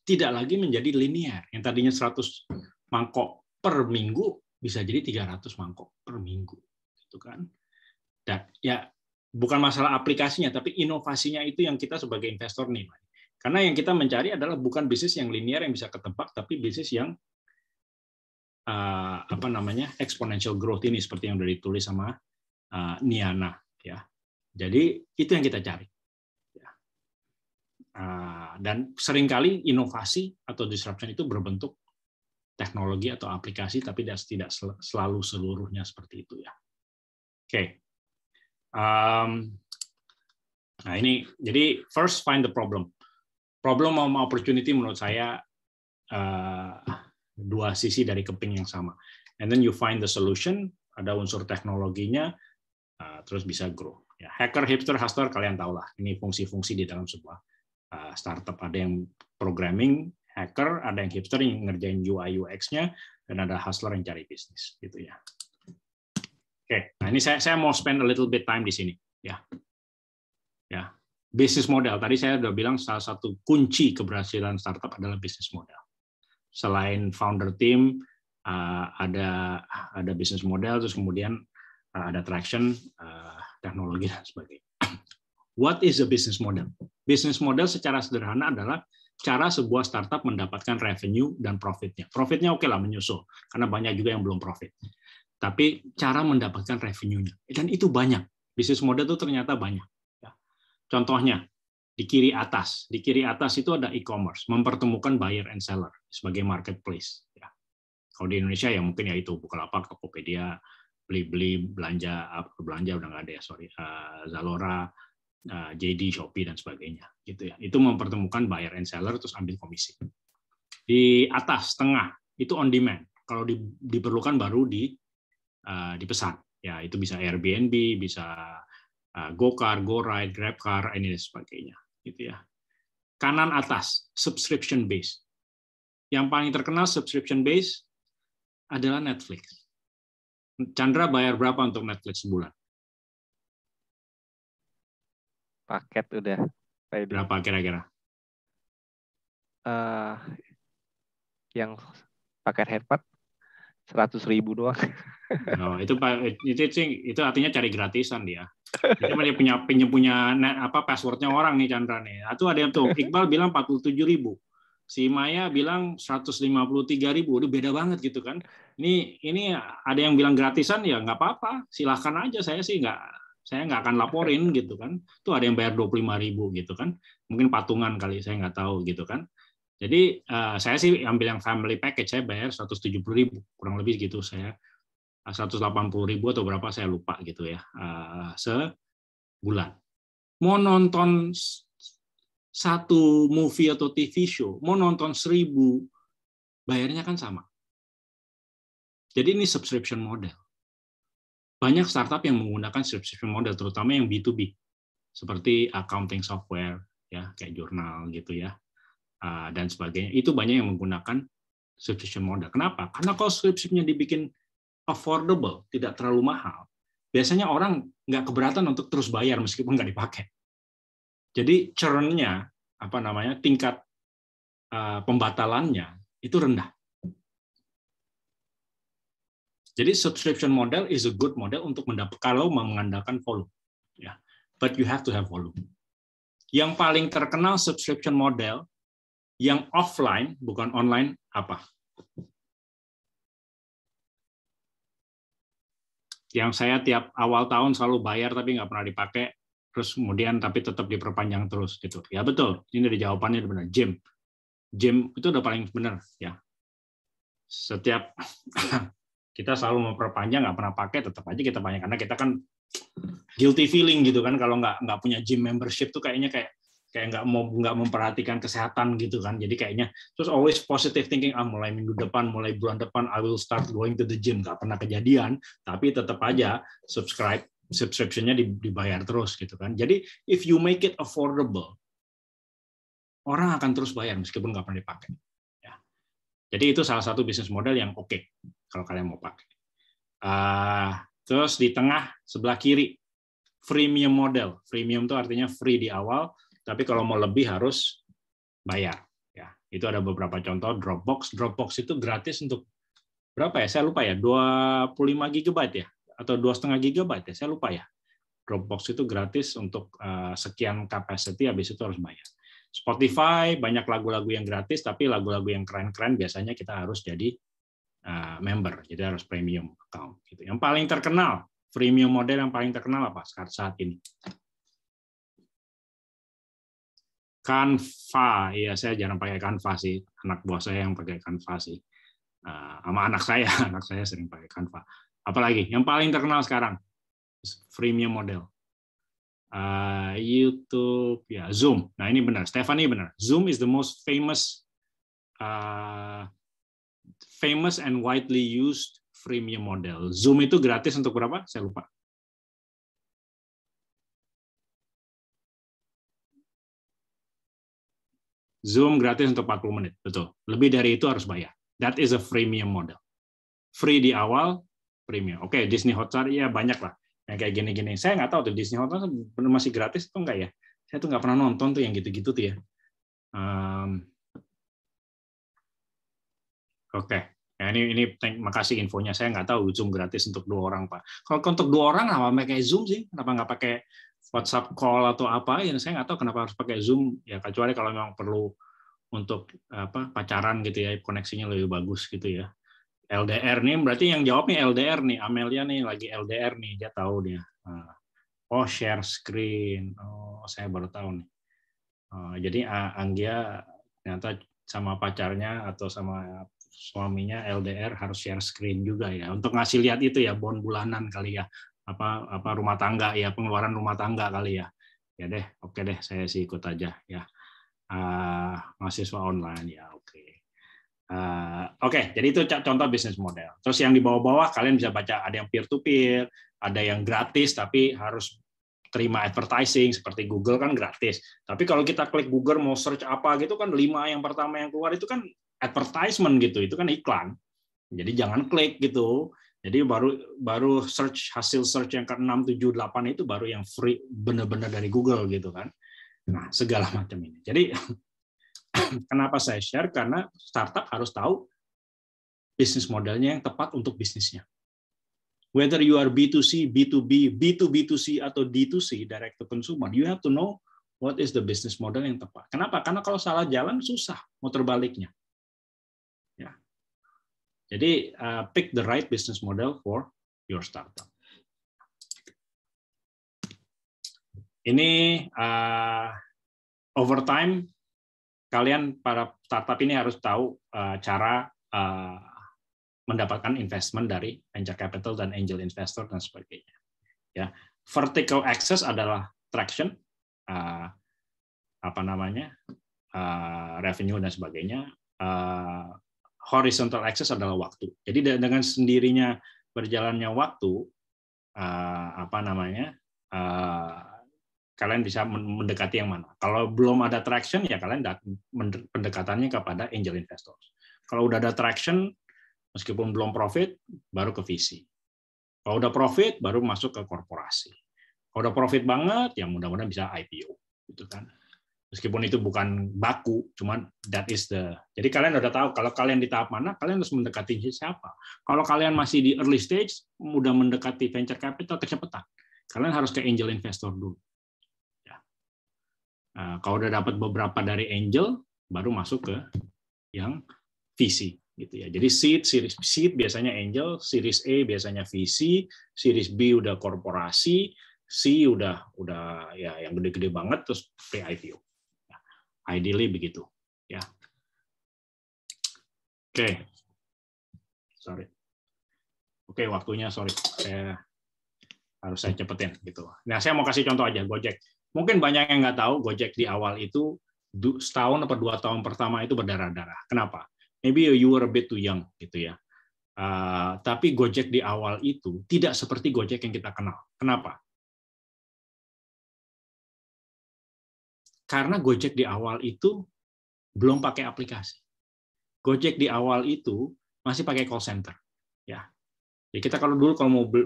tidak lagi menjadi linear. Yang tadinya 100 mangkok per minggu bisa jadi 300 mangkok per minggu, gitu kan? Dan ya bukan masalah aplikasinya, tapi inovasinya itu yang kita sebagai investor nih. Karena yang kita mencari adalah bukan bisnis yang linear yang bisa ketebak, tapi bisnis yang exponential growth ini seperti yang sudah ditulis sama Niana, ya. Jadi itu yang kita cari. Dan seringkali inovasi atau disruption itu berbentuk teknologi atau aplikasi, tapi tidak selalu seluruhnya seperti itu ya. Oke. Nah ini, jadi first find the problem. Problem sama opportunity menurut saya dua sisi dari keping yang sama. And then you find the solution, ada unsur teknologinya, terus bisa grow. Ya, hacker, hipster, hustler, kalian tahu lah. Ini fungsi-fungsi di dalam sebuah startup. Ada yang programming, hacker, ada yang hipster yang ngerjain UI UX-nya, dan ada hustler yang cari bisnis. Gitu ya. Oke, nah ini saya mau spend a little bit time di sini. Ya, bisnis model. Tadi saya udah bilang salah satu kunci keberhasilan startup adalah bisnis model. Selain founder team, ada bisnis model, terus kemudian ada traction, teknologi dan sebagainya. What is a business model? Business model secara sederhana adalah cara sebuah startup mendapatkan revenue dan profitnya. Profitnya oke lah menyusul, karena banyak juga yang belum profit. Tapi cara mendapatkan revenue-nya, dan itu banyak. Business model itu ternyata banyak. Contohnya di kiri atas itu ada e-commerce, mempertemukan buyer and seller sebagai marketplace. Kalau di Indonesia ya mungkin ya itu Bukalapak, Tokopedia, beli belanja udah nggak ada ya, sorry, Zalora, JD, Shopee dan sebagainya gitu ya. Itu mempertemukan buyer and seller terus ambil komisi. Di atas tengah itu on demand. Kalau diperlukan baru dipesan. Ya itu bisa Airbnb, bisa GoCar, GoRide, GrabCar, ini dan sebagainya gitu ya. Kanan atas subscription base. Yang paling terkenal subscription base adalah Netflix. Chandra bayar berapa untuk Netflix sebulan? Paket udah. Berapa kira-kira? Yang paket headpad 100.000 doang. Oh, itu artinya cari gratisan dia. Itu dia punya passwordnya orang nih Chandra nih. Itu ada yang tuh Iqbal bilang 47.000. Si Maya bilang 153.000, udah beda banget gitu kan. Ini ada yang bilang gratisan ya nggak apa-apa, silahkan aja, saya nggak akan laporin gitu kan. Tuh ada yang bayar 25.000 gitu kan, mungkin patungan kali, saya nggak tahu gitu kan. Jadi saya sih ambil yang family package, saya bayar 170.000 kurang lebih gitu, saya 180.000 atau berapa saya lupa gitu ya sebulan. Mau nonton satu movie atau TV show, mau nonton 1.000, bayarnya kan sama. Jadi ini subscription model. Banyak startup yang menggunakan subscription model, terutama yang B2B, seperti accounting software, ya kayak jurnal gitu ya, dan sebagainya. Itu banyak yang menggunakan subscription model. Kenapa? Karena kalau subscription-nya dibikin affordable, tidak terlalu mahal, biasanya orang nggak keberatan untuk terus bayar meskipun nggak dipakai. Jadi churn-nya, tingkat pembatalannya itu rendah. Jadi subscription model is a good model untuk kalau mengandalkan volume. Ya. But you have to have volume. Yang paling terkenal subscription model yang offline, bukan online, apa? Yang saya tiap awal tahun selalu bayar tapi nggak pernah dipakai, terus kemudian tapi tetap diperpanjang terus gitu. Ya betul, ini dari jawabannya benar. Gym itu udah paling benar ya. Setiap kita selalu memperpanjang, nggak pernah pakai, tetap aja kita banyak, karena kita kan guilty feeling gitu kan kalau nggak punya gym membership tuh kayaknya kayak nggak memperhatikan kesehatan gitu kan. Jadi kayaknya terus always positive thinking, mulai minggu depan, mulai bulan depan I will start going to the gym. Nggak pernah kejadian, tapi tetap aja subscription-nya dibayar terus gitu kan. Jadi if you make it affordable, orang akan terus bayar meskipun nggak pernah dipakai. Ya. Jadi itu salah satu bisnis model yang oke kalau kalian mau pakai. Terus di tengah sebelah kiri, freemium model. Freemium itu artinya free di awal, tapi kalau mau lebih harus bayar. Ya, itu ada beberapa contoh. Dropbox. Dropbox itu gratis untuk berapa ya? Saya lupa ya. 25 GB ya, atau 2,5 GB ya. Saya lupa ya. Dropbox itu gratis untuk sekian capacity, habis itu harus bayar. Spotify banyak lagu-lagu yang gratis, tapi lagu-lagu yang keren-keren biasanya kita harus jadi member, jadi harus premium account. Gitu. Yang paling terkenal, freemium model yang paling terkenal apa saat ini? Canva, ya saya jarang pakai Canva sih, anak buah saya yang pakai Canva sih, sama anak saya sering pakai Canva. Apalagi yang paling terkenal sekarang, freemium model. YouTube, ya Zoom. Nah ini benar, Stephanie benar. Zoom is the most famous and widely used freemium model. Zoom itu gratis untuk berapa? Saya lupa. Zoom gratis untuk 40 menit, betul. Lebih dari itu harus bayar. That is a freemium model. Free di awal, premium. Oke, Disney Hotstar ya banyak lah. Yang kayak gini-gini. Saya nggak tahu tuh Disney Hotstar masih gratis atau enggak ya. Saya tuh nggak pernah nonton tuh yang gitu-gitu tuh ya. Oke. Ya, ini makasih infonya. Saya nggak tahu Zoom gratis untuk 2 orang, Pak. Kalau untuk 2 orang, kenapa pakai Zoom sih? Kenapa nggak pakai WhatsApp call atau apa? Ya, saya nggak tahu kenapa harus pakai Zoom. Ya kecuali kalau memang perlu untuk pacaran gitu ya, koneksinya lebih bagus gitu ya. LDR nih, berarti yang jawabnya LDR nih. Amelia nih lagi LDR nih, dia tahu dia. Oh, share screen. Oh, saya baru tahu nih. Jadi Anggia ternyata sama pacarnya atau sama suaminya LDR harus share screen juga ya, untuk ngasih lihat itu ya, bond bulanan kali ya, apa rumah tangga ya, pengeluaran rumah tangga kali ya. Ya deh, oke deh, saya sih ikut aja ya. Mahasiswa online ya, oke. Oke, jadi itu contoh bisnis model. Terus yang di bawah-bawah kalian bisa baca, ada yang peer to peer, ada yang gratis tapi harus terima advertising, seperti Google kan gratis. Tapi kalau kita klik Google mau search apa gitu kan, 5 yang pertama yang keluar itu kan advertisement gitu, itu kan iklan. Jadi jangan klik gitu. Jadi baru hasil search yang ke-6, 7, 8 itu baru yang free benar-benar dari Google gitu kan. Nah, segala macam ini. Jadi kenapa saya share? Karena startup harus tahu bisnis modelnya yang tepat untuk bisnisnya. Whether you are B2C, B2B, B2B2C, atau D2C, direct to consumer, you have to know what is the business model yang tepat. Kenapa? Karena kalau salah jalan, susah muter baliknya. Ya. Jadi, pick the right business model for your startup. Ini over time, kalian para startup ini harus tahu cara mendapatkan investment dari venture capital dan angel investor dan sebagainya. Ya, vertical access adalah traction, revenue dan sebagainya. Horizontal access adalah waktu. Jadi dengan sendirinya berjalannya waktu, kalian bisa mendekati yang mana. Kalau belum ada traction, ya kalian pendekatannya kepada angel investors. Kalau udah ada traction, meskipun belum profit, baru ke VC. Kalau udah profit, baru masuk ke korporasi. Kalau udah profit banget, ya mudah-mudahan bisa IPO, gitu kan. Meskipun itu bukan baku, cuman that is the. Jadi kalian udah tahu kalau kalian di tahap mana, kalian harus mendekati siapa. Kalau kalian masih di early stage, mudah mendekati venture capital, kecepatan. Kalian harus ke angel investor dulu. Ya. Kalau udah dapat beberapa dari angel, baru masuk ke yang VC gitu ya. Jadi series seed biasanya angel, series A biasanya VC, series B udah korporasi, C udah ya yang gede-gede banget, terus pre-IPO. Ideally begitu ya. Oke. Sorry. Oke, waktunya sorry. Saya cepetin gitu. Nah, saya mau kasih contoh aja Gojek. Mungkin banyak yang nggak tahu Gojek di awal itu setahun atau 2 tahun pertama itu berdarah-darah. Kenapa? Maybe you were a bit too young gitu ya. Tapi Gojek di awal itu tidak seperti Gojek yang kita kenal. Kenapa? Karena Gojek di awal itu belum pakai aplikasi. Gojek di awal itu masih pakai call center. Ya. Jadi kita kalau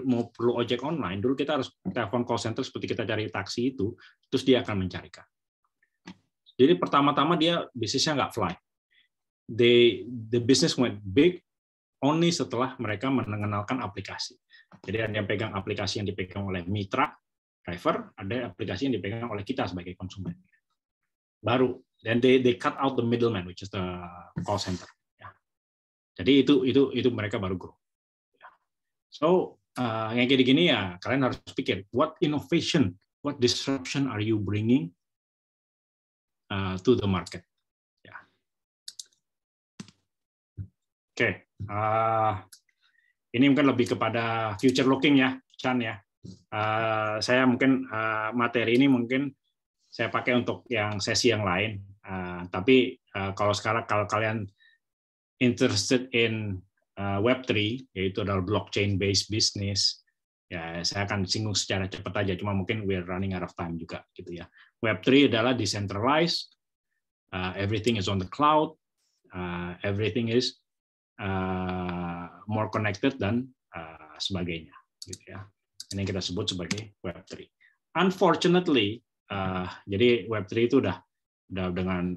mau perlu ojek online, dulu kita harus telepon call center seperti kita cari taksi itu, terus dia akan mencarikan. Jadi pertama-tama dia bisnisnya nggak fly. The business went big only setelah mereka mengenalkan aplikasi. Jadi ada yang pegang aplikasi yang dipegang oleh mitra driver, ada aplikasi yang dipegang oleh kita sebagai konsumen. Baru, dan they cut out the middleman, which is the call center. Ya. Jadi itu mereka baru grow. Ya. So yang kayak gini ya kalian harus pikir, what innovation, what disruption are you bringing to the market? Ya. Oke, ini mungkin lebih kepada future looking ya, Chan ya. Saya mungkin materi ini mungkin saya pakai untuk yang sesi yang lain. Tapi kalau kalian interested in Web3, yaitu adalah blockchain-based business, ya saya akan singgung secara cepat aja. Cuma mungkin we're running out of time juga, gitu ya. Web3 adalah decentralized, everything is on the cloud, everything is more connected dan sebagainya, gitu ya. Ini yang kita sebut sebagai Web3. Unfortunately, jadi Web3 itu udah dengan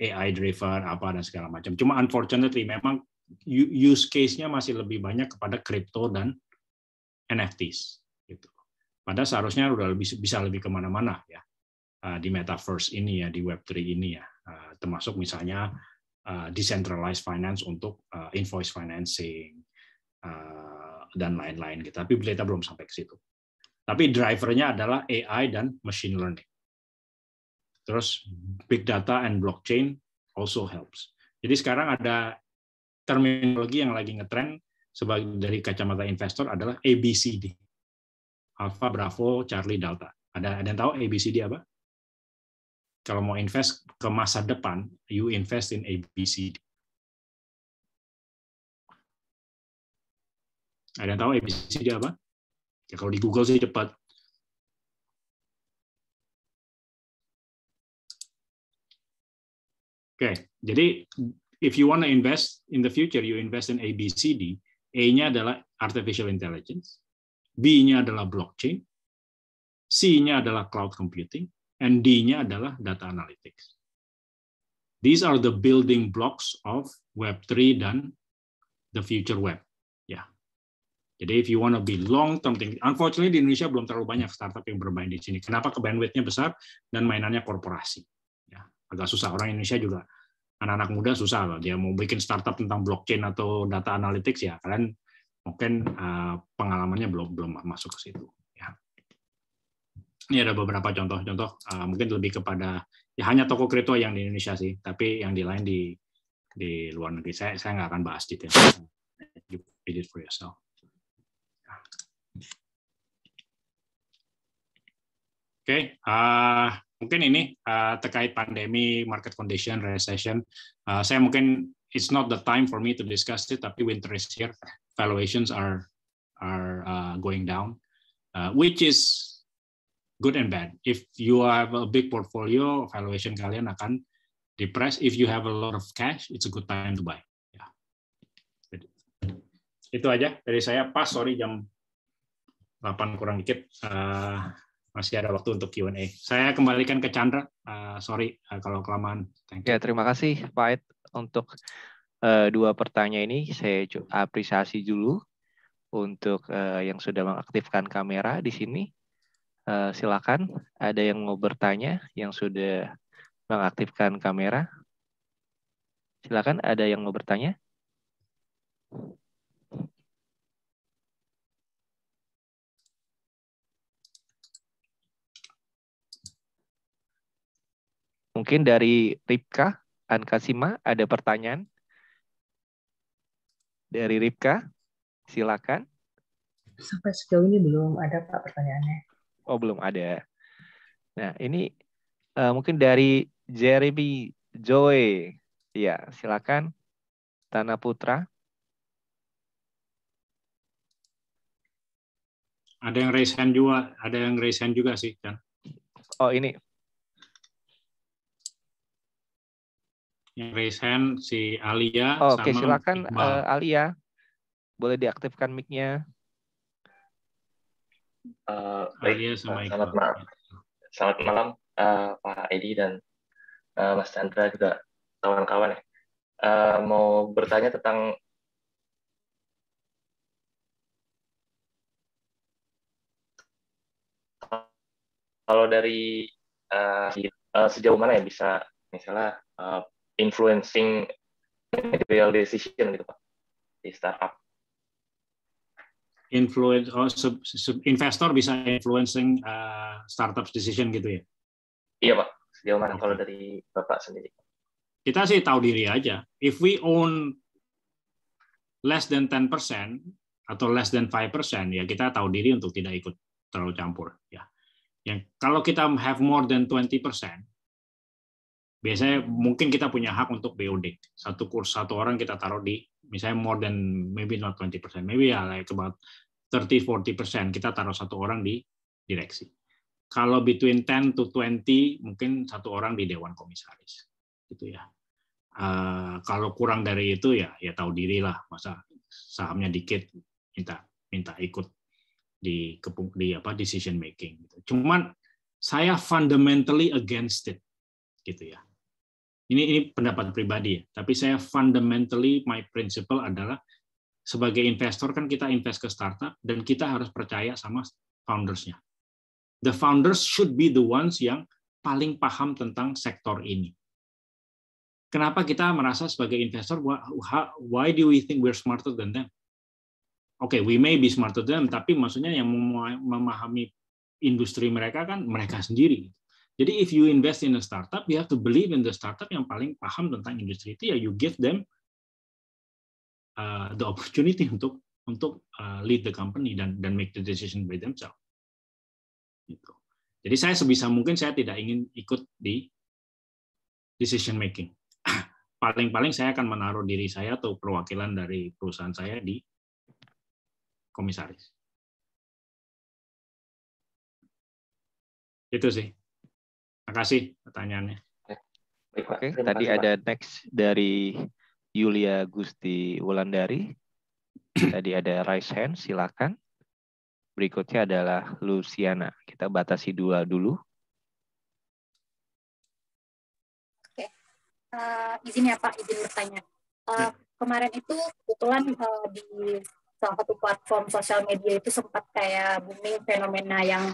AI driven apa dan segala macam. Cuma unfortunately memang use case-nya masih lebih banyak kepada crypto dan NFTs gitu. Padahal seharusnya udah bisa lebih kemana-mana ya di metaverse ini ya, di Web3 ini ya, termasuk misalnya decentralized finance untuk invoice financing dan lain-lain gitu. Tapi kita belum sampai ke situ. Tapi drivernya adalah AI dan machine learning. Terus big data and blockchain also helps. Jadi sekarang ada terminologi yang lagi ngetrend sebagai dari kacamata investor adalah ABCD. Alpha, Bravo, Charlie, Delta. Ada yang tahu ABCD apa? Kalau mau invest ke masa depan, you invest in ABCD. Ada yang tahu ABCD apa? Ya, kalau di Google sih cepat. Oke, jadi if you want to invest in the future, you invest in ABCD. A-nya adalah artificial intelligence, B-nya adalah blockchain, C-nya adalah cloud computing, and D-nya adalah data analytics. These are the building blocks of Web3 dan the future web. Ya. Jadi if you want to be long term thinking, unfortunately di Indonesia belum terlalu banyak startup yang bermain di sini. Kenapa? Bandwidth-nya besar dan mainannya korporasi. Ya, agak susah. Orang Indonesia juga anak-anak muda susah loh. Dia mau bikin startup tentang blockchain atau data analytics ya, kalian mungkin pengalamannya belum masuk ke situ. Ya. Ini ada beberapa contoh-contoh. Mungkin lebih kepada ya hanya toko kripto yang di Indonesia sih, tapi yang di lain di luar negeri. Saya nggak akan bahas detail. You read it for yourself. Oke, mungkin ini terkait pandemi, market condition, recession. Saya mungkin it's not the time for me to discuss it, tapi winter is here. Valuations are going down, which is good and bad. If you have a big portfolio, valuation kalian akan depressed. If you have a lot of cash, it's a good time to buy. Ya. Itu aja dari saya. Pas, sorry jam 8 kurang dikit. Masih ada waktu untuk Q&A. Saya kembalikan ke Chandra. Sorry kalau kelamaan. Ya, terima kasih Pak Ed untuk dua pertanyaan ini. Saya apresiasi dulu untuk yang sudah mengaktifkan kamera di sini. Silakan, ada yang mau bertanya yang sudah mengaktifkan kamera? Silakan, ada yang mau bertanya? Mungkin dari Ripka Ankasima ada pertanyaan? Dari Ripka, silakan. Sampai sejauh ini belum ada Pak pertanyaannya. Oh, belum ada. Nah, ini mungkin dari Jeremy Joy. Ya, silakan. Tanah Putra. Ada yang raise hand juga sih, kan? Oh, ini. Yang raise hand si Alia Oh, sama oke, silakan Iqbal. Alia. Boleh diaktifkan mic-nya. Baik, Alia sama selamat Iqbal. malam. Selamat malam Pak Edi dan Mas Chandra juga kawan-kawan ya. Mau bertanya tentang kalau dari sejauh mana ya bisa misalnya influencing managerial decision gitu Pak di startup. Investor bisa influencing startup decision gitu ya? Iya Pak, sejauh mana Oke. kalau dari Bapak sendiri? Kita sih tahu diri aja. If we own less than 10% atau less than 5%, ya kita tahu diri untuk tidak ikut terlalu campur. Ya. Yang kalau kita have more than 20%, biasanya mungkin kita punya hak untuk BOD. Satu orang kita taruh di, misalnya more than, maybe not 20%, maybe ya like about 30-40% kita taruh satu orang di direksi. Kalau between 10 to 20, mungkin satu orang di dewan komisaris. Gitu ya. Kalau kurang dari itu ya tahu diri lah, masa sahamnya dikit minta ikut di decision making. Cuman saya fundamentally against it, gitu ya. Ini pendapat pribadi ya, tapi saya fundamentally my principle adalah sebagai investor kan kita invest ke startup dan kita harus percaya sama foundersnya. The founders should be the ones yang paling paham tentang sektor ini. Kenapa kita merasa sebagai investor, why do we think we're smarter than them? Oke, we may be smarter than them, tapi maksudnya yang memahami industri mereka kan mereka sendiri. Jadi if you invest in a startup, you have to believe in the startup yang paling paham tentang industri itu, ya you give them the opportunity untuk lead the company dan make the decision by themselves. Gitu. Jadi saya sebisa mungkin saya tidak ingin ikut di decision making. Paling-paling saya akan menaruh diri saya atau perwakilan dari perusahaan saya di komisaris. Itu sih. Terima kasih pertanyaannya. Baik, Pak. Oke, Terima tadi kasih, ada Pak. next dari Yulia Gusti Wulandari. Tadi ada raise hand, silakan. Berikutnya adalah Luciana. Kita batasi dulu. Izin ya Pak, izin bertanya. Kemarin itu kebetulan di salah satu platform sosial media itu sempat kayak booming fenomena yang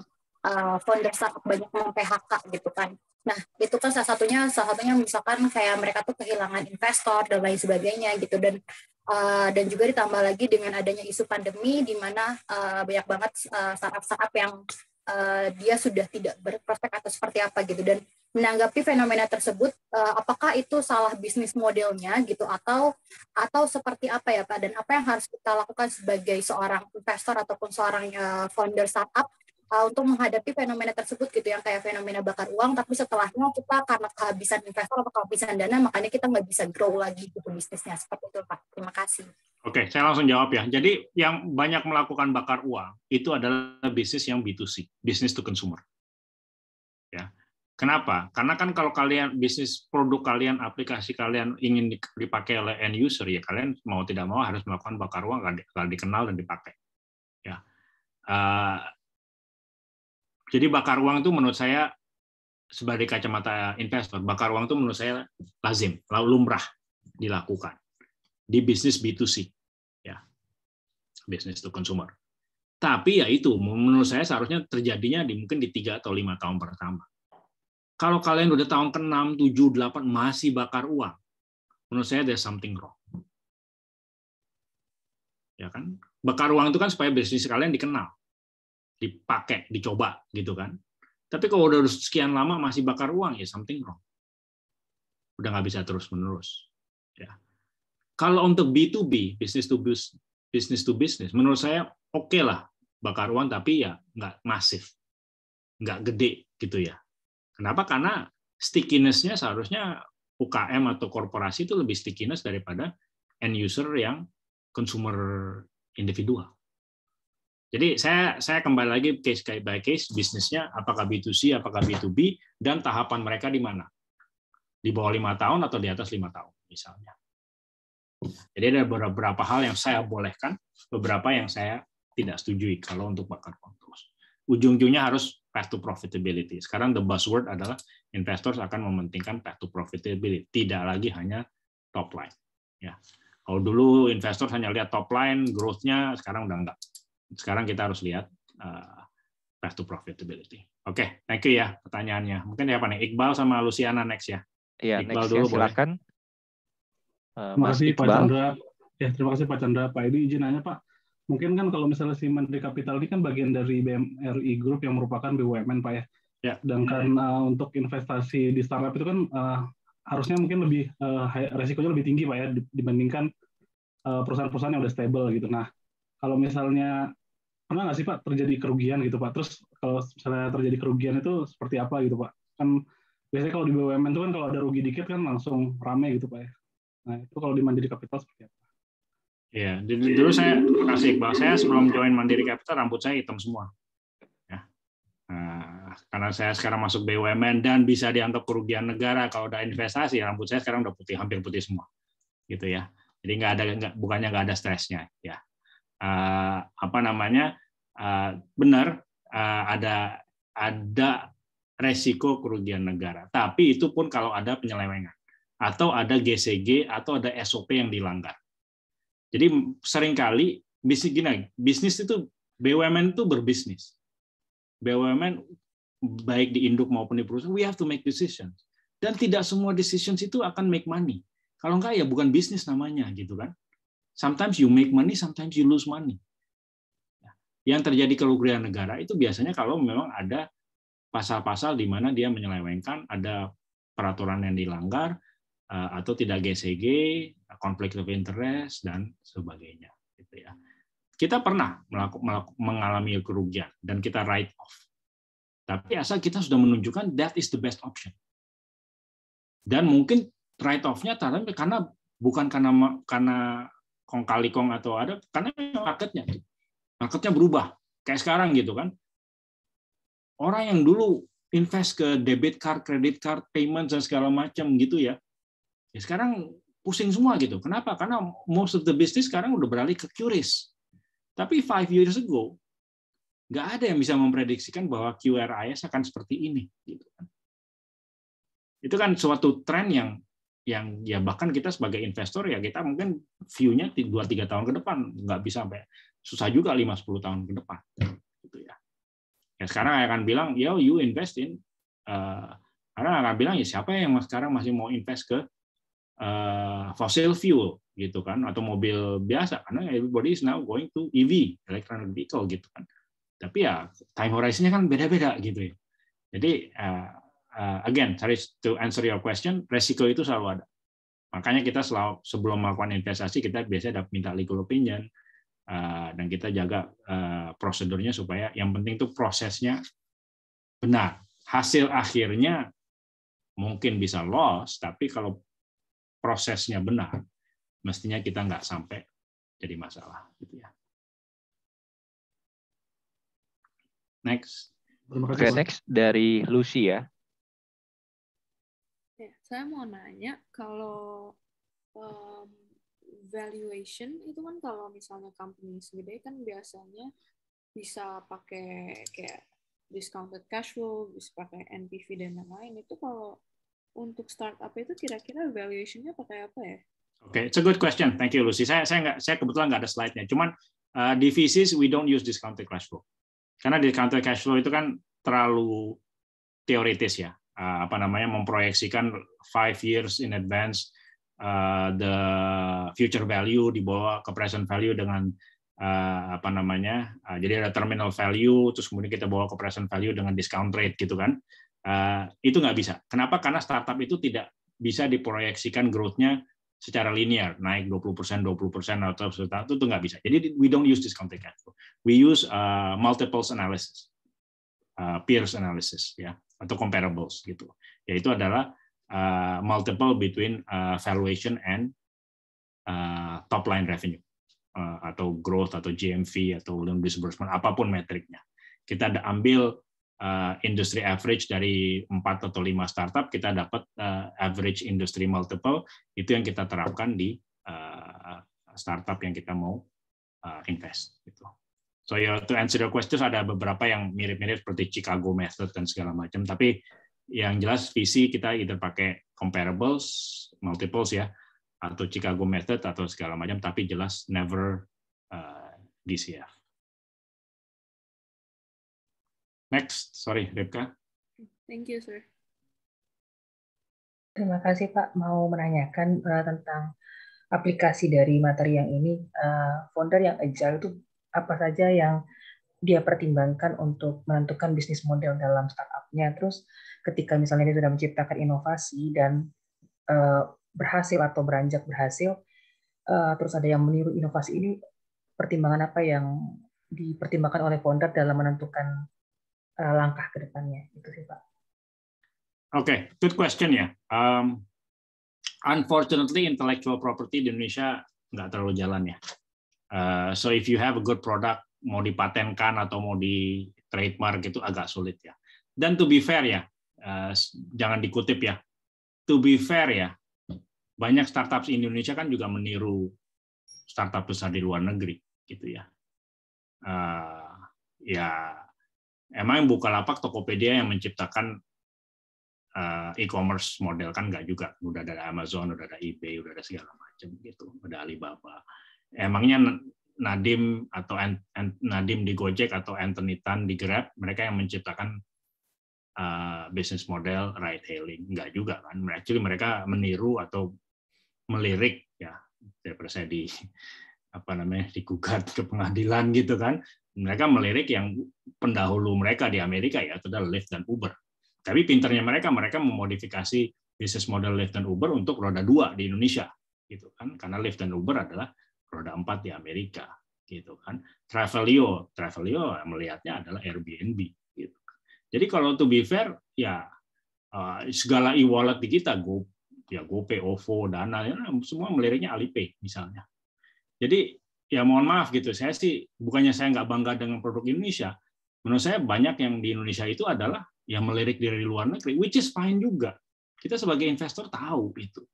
founder startup banyak mem-PHK gitu kan. Nah, itu kan salah satunya misalkan kayak mereka tuh kehilangan investor dan lain sebagainya gitu, dan juga ditambah lagi dengan adanya isu pandemi di mana banyak banget startup yang dia sudah tidak berprospek atau seperti apa gitu. Dan menanggapi fenomena tersebut, apakah itu salah bisnis modelnya gitu atau seperti apa ya Pak, dan apa yang harus kita lakukan sebagai seorang investor ataupun seorang founder startup untuk menghadapi fenomena tersebut gitu, yang kayak fenomena bakar uang, tapi setelahnya kita karena kehabisan investor atau kehabisan dana makanya kita nggak bisa grow lagi gitu bisnisnya, seperti itu Pak. Terima kasih. Oke, saya langsung jawab ya. Jadi yang banyak melakukan bakar uang itu adalah bisnis yang B2C, business to consumer. Ya. Kenapa? Karena kan kalau kalian bisnis produk kalian, aplikasi kalian ingin dipakai oleh end user, ya kalian mau tidak mau harus melakukan bakar uang kalau dikenal dan dipakai. Ya. Jadi bakar uang itu menurut saya sebagai kacamata investor, bakar uang itu menurut saya lazim, lumrah dilakukan di bisnis B2C, ya, business to consumer. Tapi ya itu, menurut saya seharusnya terjadinya mungkin di 3 atau 5 tahun pertama. Kalau kalian udah tahun ke-6, 7, 8 masih bakar uang, menurut saya there's something wrong. Ya kan? Bakar uang itu kan supaya bisnis kalian dikenal, dipakai, dicoba gitu kan. Tapi kalau udah sekian lama masih bakar uang, ya something wrong. Udah nggak bisa terus-menerus. Ya. Kalau untuk B2B, business to business, menurut saya oke lah bakar uang, tapi ya nggak masif, nggak gede gitu ya. Kenapa? Karena stickiness-nya seharusnya UKM atau korporasi itu lebih stickiness daripada end user yang consumer individual. Jadi saya kembali lagi case by case, bisnisnya apakah B2C, apakah B2B, dan tahapan mereka di mana. Di bawah 5 tahun atau di atas 5 tahun misalnya. Jadi ada beberapa hal yang saya bolehkan, beberapa yang saya tidak setujui kalau untuk bakar uang terus. Ujung-ujungnya harus path to profitability. Sekarang the buzzword adalah investors akan mementingkan path to profitability, tidak lagi hanya top line. Ya. Kalau dulu investor hanya lihat top line, growth-nya, sekarang udah enggak. Sekarang kita harus lihat path to profitability. Oke, thank you ya pertanyaannya. Mungkin ya apa nih, Iqbal sama Luciana next ya. Iya, Iqbal next dulu ya, silakan. Terima Mas kasih Pak Iqbal. Chandra. Ya, terima kasih Pak Chandra. Pak Edi, izin nanya Pak. Mungkin kan kalau misalnya si Mandiri Capital ini kan bagian dari BMRI Group yang merupakan BUMN Pak ya. Ya. Sedangkan untuk investasi di startup itu kan harusnya mungkin lebih resikonya lebih tinggi Pak ya dibandingkan perusahaan-perusahaan yang udah stable gitu. Nah, kalau misalnya pernah nggak sih Pak terjadi kerugian gitu Pak? Terus kalau misalnya terjadi kerugian itu seperti apa gitu Pak? Kan biasanya kalau di BUMN itu kan kalau ada rugi dikit kan langsung rame gitu Pak ya. Nah, itu kalau di Mandiri Capital seperti apa? Ya, dulu saya kasih Iqbal, saya sebelum join Mandiri Capital rambut saya hitam semua. Ya. Karena saya sekarang masuk BUMN dan bisa dianggap kerugian negara kalau udah investasi, rambut saya sekarang udah putih, hampir putih semua, gitu ya. Jadi bukannya nggak ada stresnya, ya. Benar ada resiko kerugian negara, tapi itu pun kalau ada penyelewengan atau ada GCG atau ada SOP yang dilanggar. Jadi seringkali bisnis itu BUMN itu berbisnis. BUMN baik di induk maupun di perusahaan, we have to make decisions. Dan tidak semua decisions itu akan make money. Kalau enggak ya bukan bisnis namanya gitu kan. Sometimes you make money, sometimes you lose money. Yang terjadi kerugian negara itu biasanya kalau memang ada pasal-pasal di mana dia menyelewengkan, ada peraturan yang dilanggar, atau tidak GCG, conflict of interest, dan sebagainya. Gitu ya. Kita pernah mengalami kerugian, dan kita write off. Tapi asal kita sudah menunjukkan that is the best option. Dan mungkin write off-nya karena bukan karena kong kali kong atau ada, karena marketnya berubah. Kayak sekarang gitu kan. Orang yang dulu invest ke debit card, credit card, payment, dan segala macam gitu ya, ya sekarang pusing semua gitu. Kenapa? Karena most of the business sekarang udah beralih ke QRIS. Tapi 5 years ago, nggak ada yang bisa memprediksikan bahwa QRIS akan seperti ini. Gitu kan. Itu kan suatu tren yang ya bahkan kita sebagai investor ya kita mungkin view-nya 2-3 tahun ke depan, nggak bisa sampai susah juga 5-10 tahun ke depan. Gitu ya. Ya sekarang akan bilang, yo you invest in, karena akan bilang ya siapa yang sekarang masih mau invest ke fossil fuel gitu kan atau mobil biasa karena everybody is now going to EV, electronic vehicle gitu kan. Tapi ya time horizon-nya kan beda-beda gitu ya. Jadi again, sorry to answer your question, resiko itu selalu ada. Makanya kita selalu sebelum melakukan investasi kita biasanya minta legal opinion dan kita jaga prosedurnya supaya yang penting itu prosesnya benar. Hasil akhirnya mungkin bisa loss, tapi kalau prosesnya benar, mestinya kita nggak sampai jadi masalah. Gitu ya. Next. Oke, next dari Lucy ya. Saya mau nanya, kalau valuation itu kan kalau misalnya company segede kan biasanya bisa pakai kayak discounted cash flow, bisa pakai NPV dan lain-lain. Itu kalau untuk startup itu kira-kira valuation-nya pakai apa ya? Oke, it's a good question. Thank you, Lucy. Saya kebetulan nggak ada slide-nya. Cuman Di VCs we don't use discounted cash flow. Karena discounted cash flow itu kan terlalu teoritis ya. Memproyeksikan 5 years in advance the future value dibawa ke present value dengan jadi ada terminal value terus kemudian kita bawa ke present value dengan discount rate gitu kan. Itu nggak bisa. Kenapa? Karena startup itu tidak bisa diproyeksikan growth-nya secara linear, naik 20% atau itu nggak bisa. Jadi we don't use discounted cash flow. We use multiples analysis, peers analysis ya, atau comparables gitu. Yaitu adalah multiple between valuation and top line revenue atau growth atau GMV atau loan disbursement apapun metriknya. Kita ambil industry average dari 4 atau 5 startup, kita dapat average industry multiple, itu yang kita terapkan di startup yang kita mau invest. Gitu. So to answer your question, ada beberapa yang mirip-mirip seperti Chicago method dan segala macam, tapi yang jelas visi kita either pakai comparables, multiples ya, atau Chicago method atau segala macam, tapi jelas never DCF. Next, sorry, Ripka. Thank you, sir. Terima kasih, Pak. Mau menanyakan tentang aplikasi dari materi yang ini. Founder yang agile itu apa saja yang dia pertimbangkan untuk menentukan bisnis model dalam startup-nya? Terus ketika misalnya dia sudah menciptakan inovasi dan berhasil atau beranjak berhasil, terus ada yang meniru inovasi ini, pertimbangan apa yang dipertimbangkan oleh founder dalam menentukan langkah ke depannya? Itu sih, Pak. Okay, good question ya. Unfortunately, intellectual property di Indonesia nggak terlalu jalan ya. So if you have a good product, mau dipatenkan atau mau di trademark itu agak sulit ya. Dan to be fair ya, jangan dikutip ya. To be fair ya, banyak startup di Indonesia kan juga meniru startup besar di luar negeri gitu ya. Emang Bukalapak, Tokopedia yang menciptakan e-commerce model kan nggak juga. Udah ada Amazon, udah ada eBay, udah ada segala macam gitu. Udah Alibaba. Emangnya Nadim atau Nadim di Gojek atau Anthony Tan di Grab, mereka yang menciptakan business model ride hailing? Nggak juga kan. Actually mereka meniru atau melirik ya. Daripada saya digugat ke pengadilan gitu kan. Mereka melirik yang pendahulu mereka di Amerika ya, itu adalah Lyft dan Uber. Tapi pinternya mereka memodifikasi bisnis model Lyft dan Uber untuk roda 2 di Indonesia, gitu kan? Karena Lyft dan Uber adalah roda 4 di Amerika, gitu kan? Travelio melihatnya adalah Airbnb, gitu. Jadi kalau to be fair, ya segala e-wallet di kita, GoPay, OVO, Dana, ya, semua meliriknya Alipay misalnya. Jadi ya mohon maaf gitu, saya sih bukannya saya nggak bangga dengan produk Indonesia, menurut saya banyak yang di Indonesia itu adalah yang melirik dari luar negeri, which is fine juga. Kita sebagai investor tahu itu.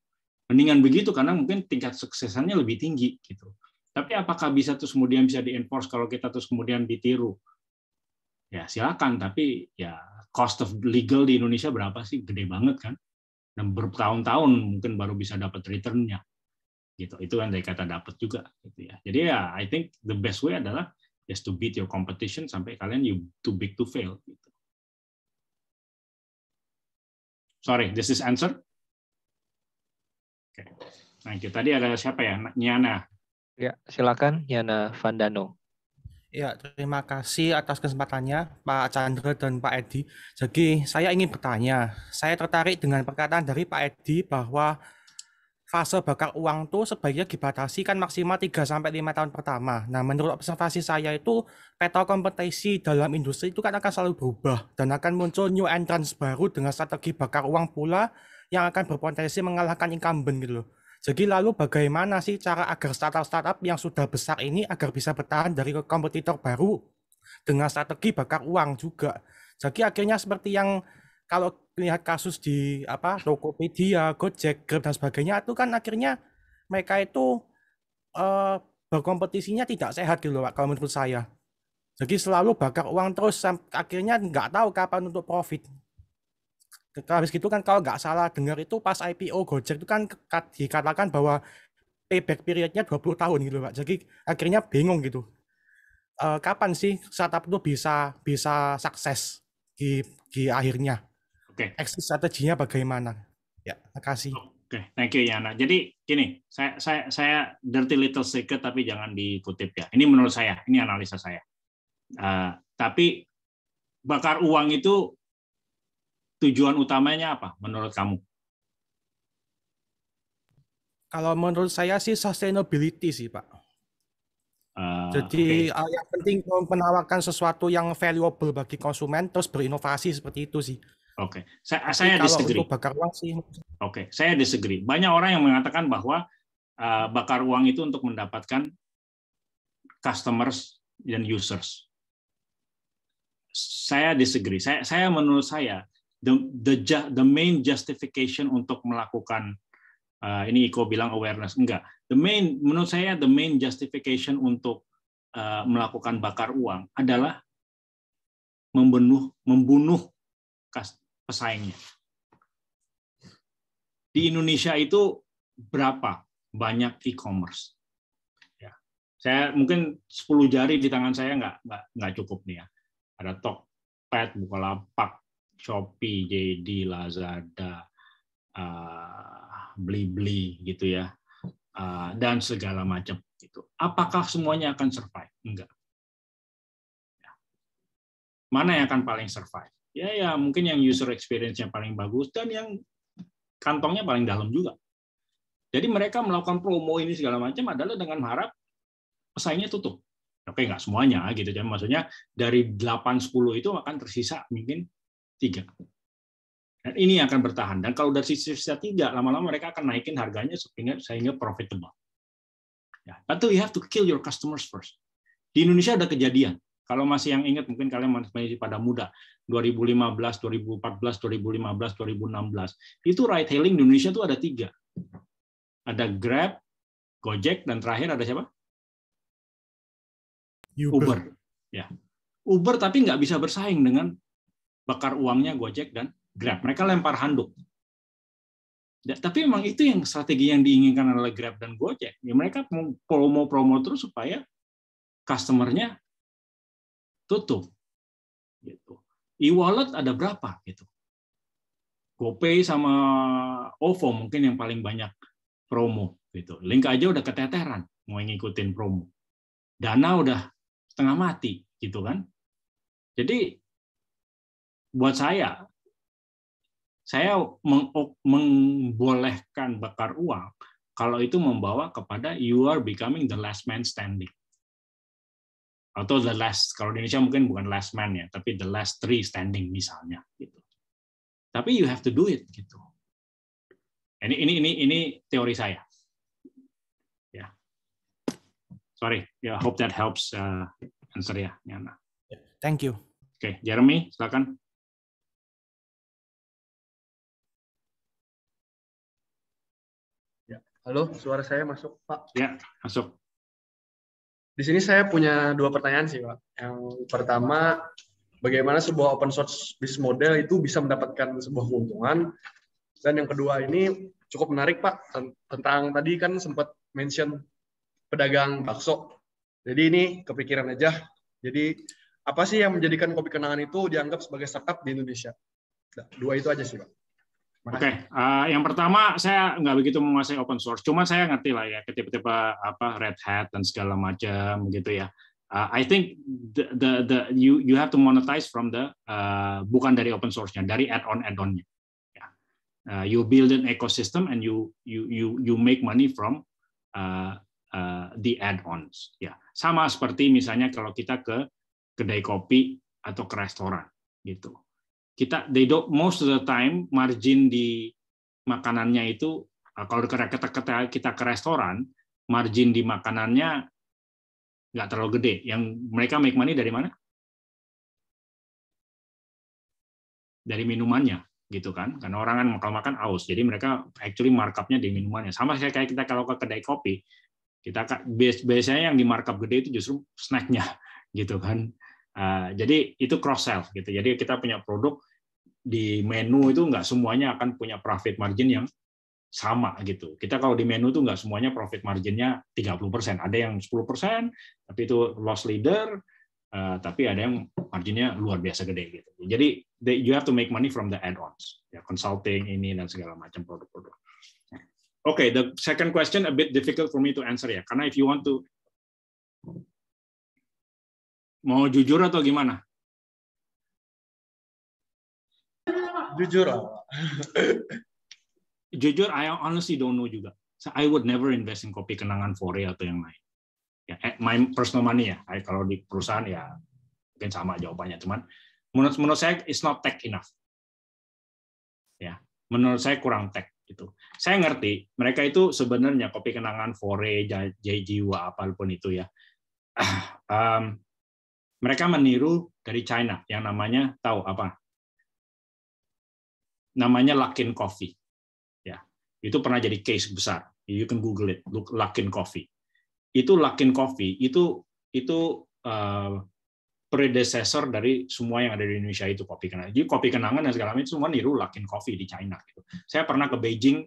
Mendingan begitu karena mungkin tingkat suksesannya lebih tinggi gitu. Tapi apakah bisa terus kemudian bisa di-enforce kalau kita terus kemudian ditiru? Ya silakan, tapi ya cost of legal di Indonesia berapa sih? Gede banget kan? Dan bertahun-tahun mungkin baru bisa dapat return-nya. Gitu, itu kan dari kata dapat juga gitu ya. Jadi ya I think the best way adalah just to beat your competition sampai kalian you too big to fail gitu. Sorry, this is answer. Okay. Thank you. Tadi ada siapa ya? Nyana. Ya, silakan Yana Vandano. Ya, terima kasih atas kesempatannya Pak Chandra dan Pak Edi. Jadi saya ingin bertanya, saya tertarik dengan perkataan dari Pak Edi bahwa fase bakar uang tuh sebaiknya dibatasi kan maksimal 3-5 tahun pertama. Nah, menurut observasi saya itu peta kompetisi dalam industri itu kan akan selalu berubah dan akan muncul new entrants baru dengan strategi bakar uang pula yang akan berpotensi mengalahkan incumbent gitu loh. Jadi lalu bagaimana sih cara agar startup-startup yang sudah besar ini agar bisa bertahan dari kompetitor baru dengan strategi bakar uang juga. Jadi akhirnya seperti yang kalau lihat kasus di Tokopedia, Gojek, Grab dan sebagainya itu kan akhirnya mereka itu berkompetisinya tidak sehat gitu loh Pak, kalau menurut saya. Jadi selalu bakar uang terus akhirnya nggak tahu kapan untuk profit. Habis gitu kan kalau nggak salah dengar itu pas IPO Gojek itu kan dikatakan bahwa payback periodnya 20 tahun gitu Pak. Jadi akhirnya bingung gitu. kapan sih startup itu bisa sukses di akhirnya? Oke. Exit strateginya bagaimana? Ya, makasih. Oke, thank you Yana. Jadi gini, saya dirty little secret tapi jangan dikutip ya. Ini menurut saya, ini analisa saya. Tapi bakar uang itu tujuan utamanya apa menurut kamu? Kalau menurut saya sih sustainability sih Pak. Jadi yang penting menawarkan sesuatu yang valuable bagi konsumen terus berinovasi seperti itu sih. Oke, saya disagree. Untuk bakar uang sih. Oke, saya disagree. Banyak orang yang mengatakan bahwa bakar uang itu untuk mendapatkan customers dan users. Saya disagree. Saya menurut saya the main justification untuk melakukan ini Iko bilang awareness enggak. Menurut saya the main justification untuk melakukan bakar uang adalah membunuh pesaingnya. Di Indonesia itu berapa banyak e-commerce? Ya. Saya mungkin 10 jari di tangan saya nggak cukup nih ya. Ada Tokped, Bukalapak, Shopee, JD, Lazada, Blibli gitu ya, dan segala macam gitu. Apakah semuanya akan survive? Enggak. Mana yang akan paling survive? Ya mungkin yang user experience-nya paling bagus dan yang kantongnya paling dalam juga. Jadi mereka melakukan promo ini segala macam adalah dengan harap pesaingnya tutup. Oke, nggak semuanya gitu. Jadi maksudnya dari 8-10 itu akan tersisa mungkin 3. Dan ini akan bertahan. Dan kalau dari sisa 3, lama-lama mereka akan naikin harganya sehingga profitable. Ya, but you have to kill your customers first. Di Indonesia ada kejadian. Kalau masih yang ingat, mungkin kalian masih pada muda, 2015, 2014, 2015, 2016. Itu ride hailing di Indonesia itu ada 3. Ada Grab, Gojek, dan terakhir ada siapa? Uber. Ya. Uber tapi nggak bisa bersaing dengan bakar uangnya Gojek dan Grab. Mereka lempar handuk. Tapi memang itu yang strategi yang diinginkan oleh Grab dan Gojek. Ya, mereka promo-promo terus supaya customer-nya tutup. Gitu. E-wallet ada berapa? Gitu. GoPay sama OVO mungkin yang paling banyak promo. Gitu. Link aja udah keteteran mau ngikutin promo. Dana udah setengah mati, gitu kan? Jadi buat saya membolehkan bakar uang kalau itu membawa kepada you are becoming the last man standing. Atau the last, kalau di Indonesia mungkin bukan last man ya, tapi the last 3 standing misalnya gitu. Tapi you have to do it gitu. Ini teori saya. Ya. Sorry, I hope that helps answer ya, Yana. Thank you. Oke, Jeremy, silakan. Ya, halo, suara saya masuk, Pak? Ya, masuk. Di sini saya punya 2 pertanyaan sih, Pak. Yang pertama, bagaimana sebuah open source business model itu bisa mendapatkan sebuah keuntungan? Dan yang kedua ini cukup menarik, Pak, tentang tadi kan sempat mention pedagang bakso. Jadi ini kepikiran aja. Jadi apa sih yang menjadikan Kopi Kenangan itu dianggap sebagai startup di Indonesia? 2 itu aja sih, Pak. Oke, yang pertama saya nggak begitu menguasai open source, cuma saya ngerti lah ya tipe-tipe apa Red Hat dan segala macam gitu ya. I think you have to monetize from the bukan dari open source-nya, dari add-on-nya. Ya. You build an ecosystem and you make money from the add-ons. Ya, sama seperti misalnya kalau kita ke kedai kopi atau ke restoran gitu. Most of the time margin di makanannya itu kalau kita ke restoran, margin di makanannya nggak terlalu gede. Yang mereka make money dari mana? Dari minumannya, gitu kan? Karena orang kan kalau makan aus, jadi mereka actually markup-nya di minumannya. Sama kayak kita kalau ke kedai kopi, kita biasanya yang di markup gede itu justru snack-nya, gitu kan? Jadi itu cross sell gitu. Jadi kita punya produk di menu itu nggak semuanya akan punya profit margin yang sama gitu. Kita kalau di menu tuh nggak semuanya profit marginnya 30%. Ada yang 10%, tapi itu loss leader, tapi ada yang marginnya luar biasa gede gitu. Jadi you have to make money from the add-ons, ya, consulting ini dan segala macam produk-produk. Okay, the second question a bit difficult for me to answer ya, karena if you want to mau jujur atau gimana? Jujur. Jujur, I honestly don't know juga. So I would never invest in Kopi Kenangan Fore atau yang lain. Ya, my personal money ya. Kalau di perusahaan ya mungkin sama jawabannya. Cuman menurut saya it's not tech enough. Ya, menurut saya kurang tech gitu. Saya ngerti mereka itu sebenarnya Kopi Kenangan Fore, Jiwa apapun itu ya. Mereka meniru dari China yang namanya tahu apa? Namanya Luckin Coffee. Itu pernah jadi case besar. You can Google it, Luckin Coffee. Itu Luckin Coffee itu predecessor dari semua yang ada di Indonesia itu kopi kenangan. Jadi kopi kenangan dan segala macam semua niru Luckin Coffee di China. Gitu. Saya pernah ke Beijing,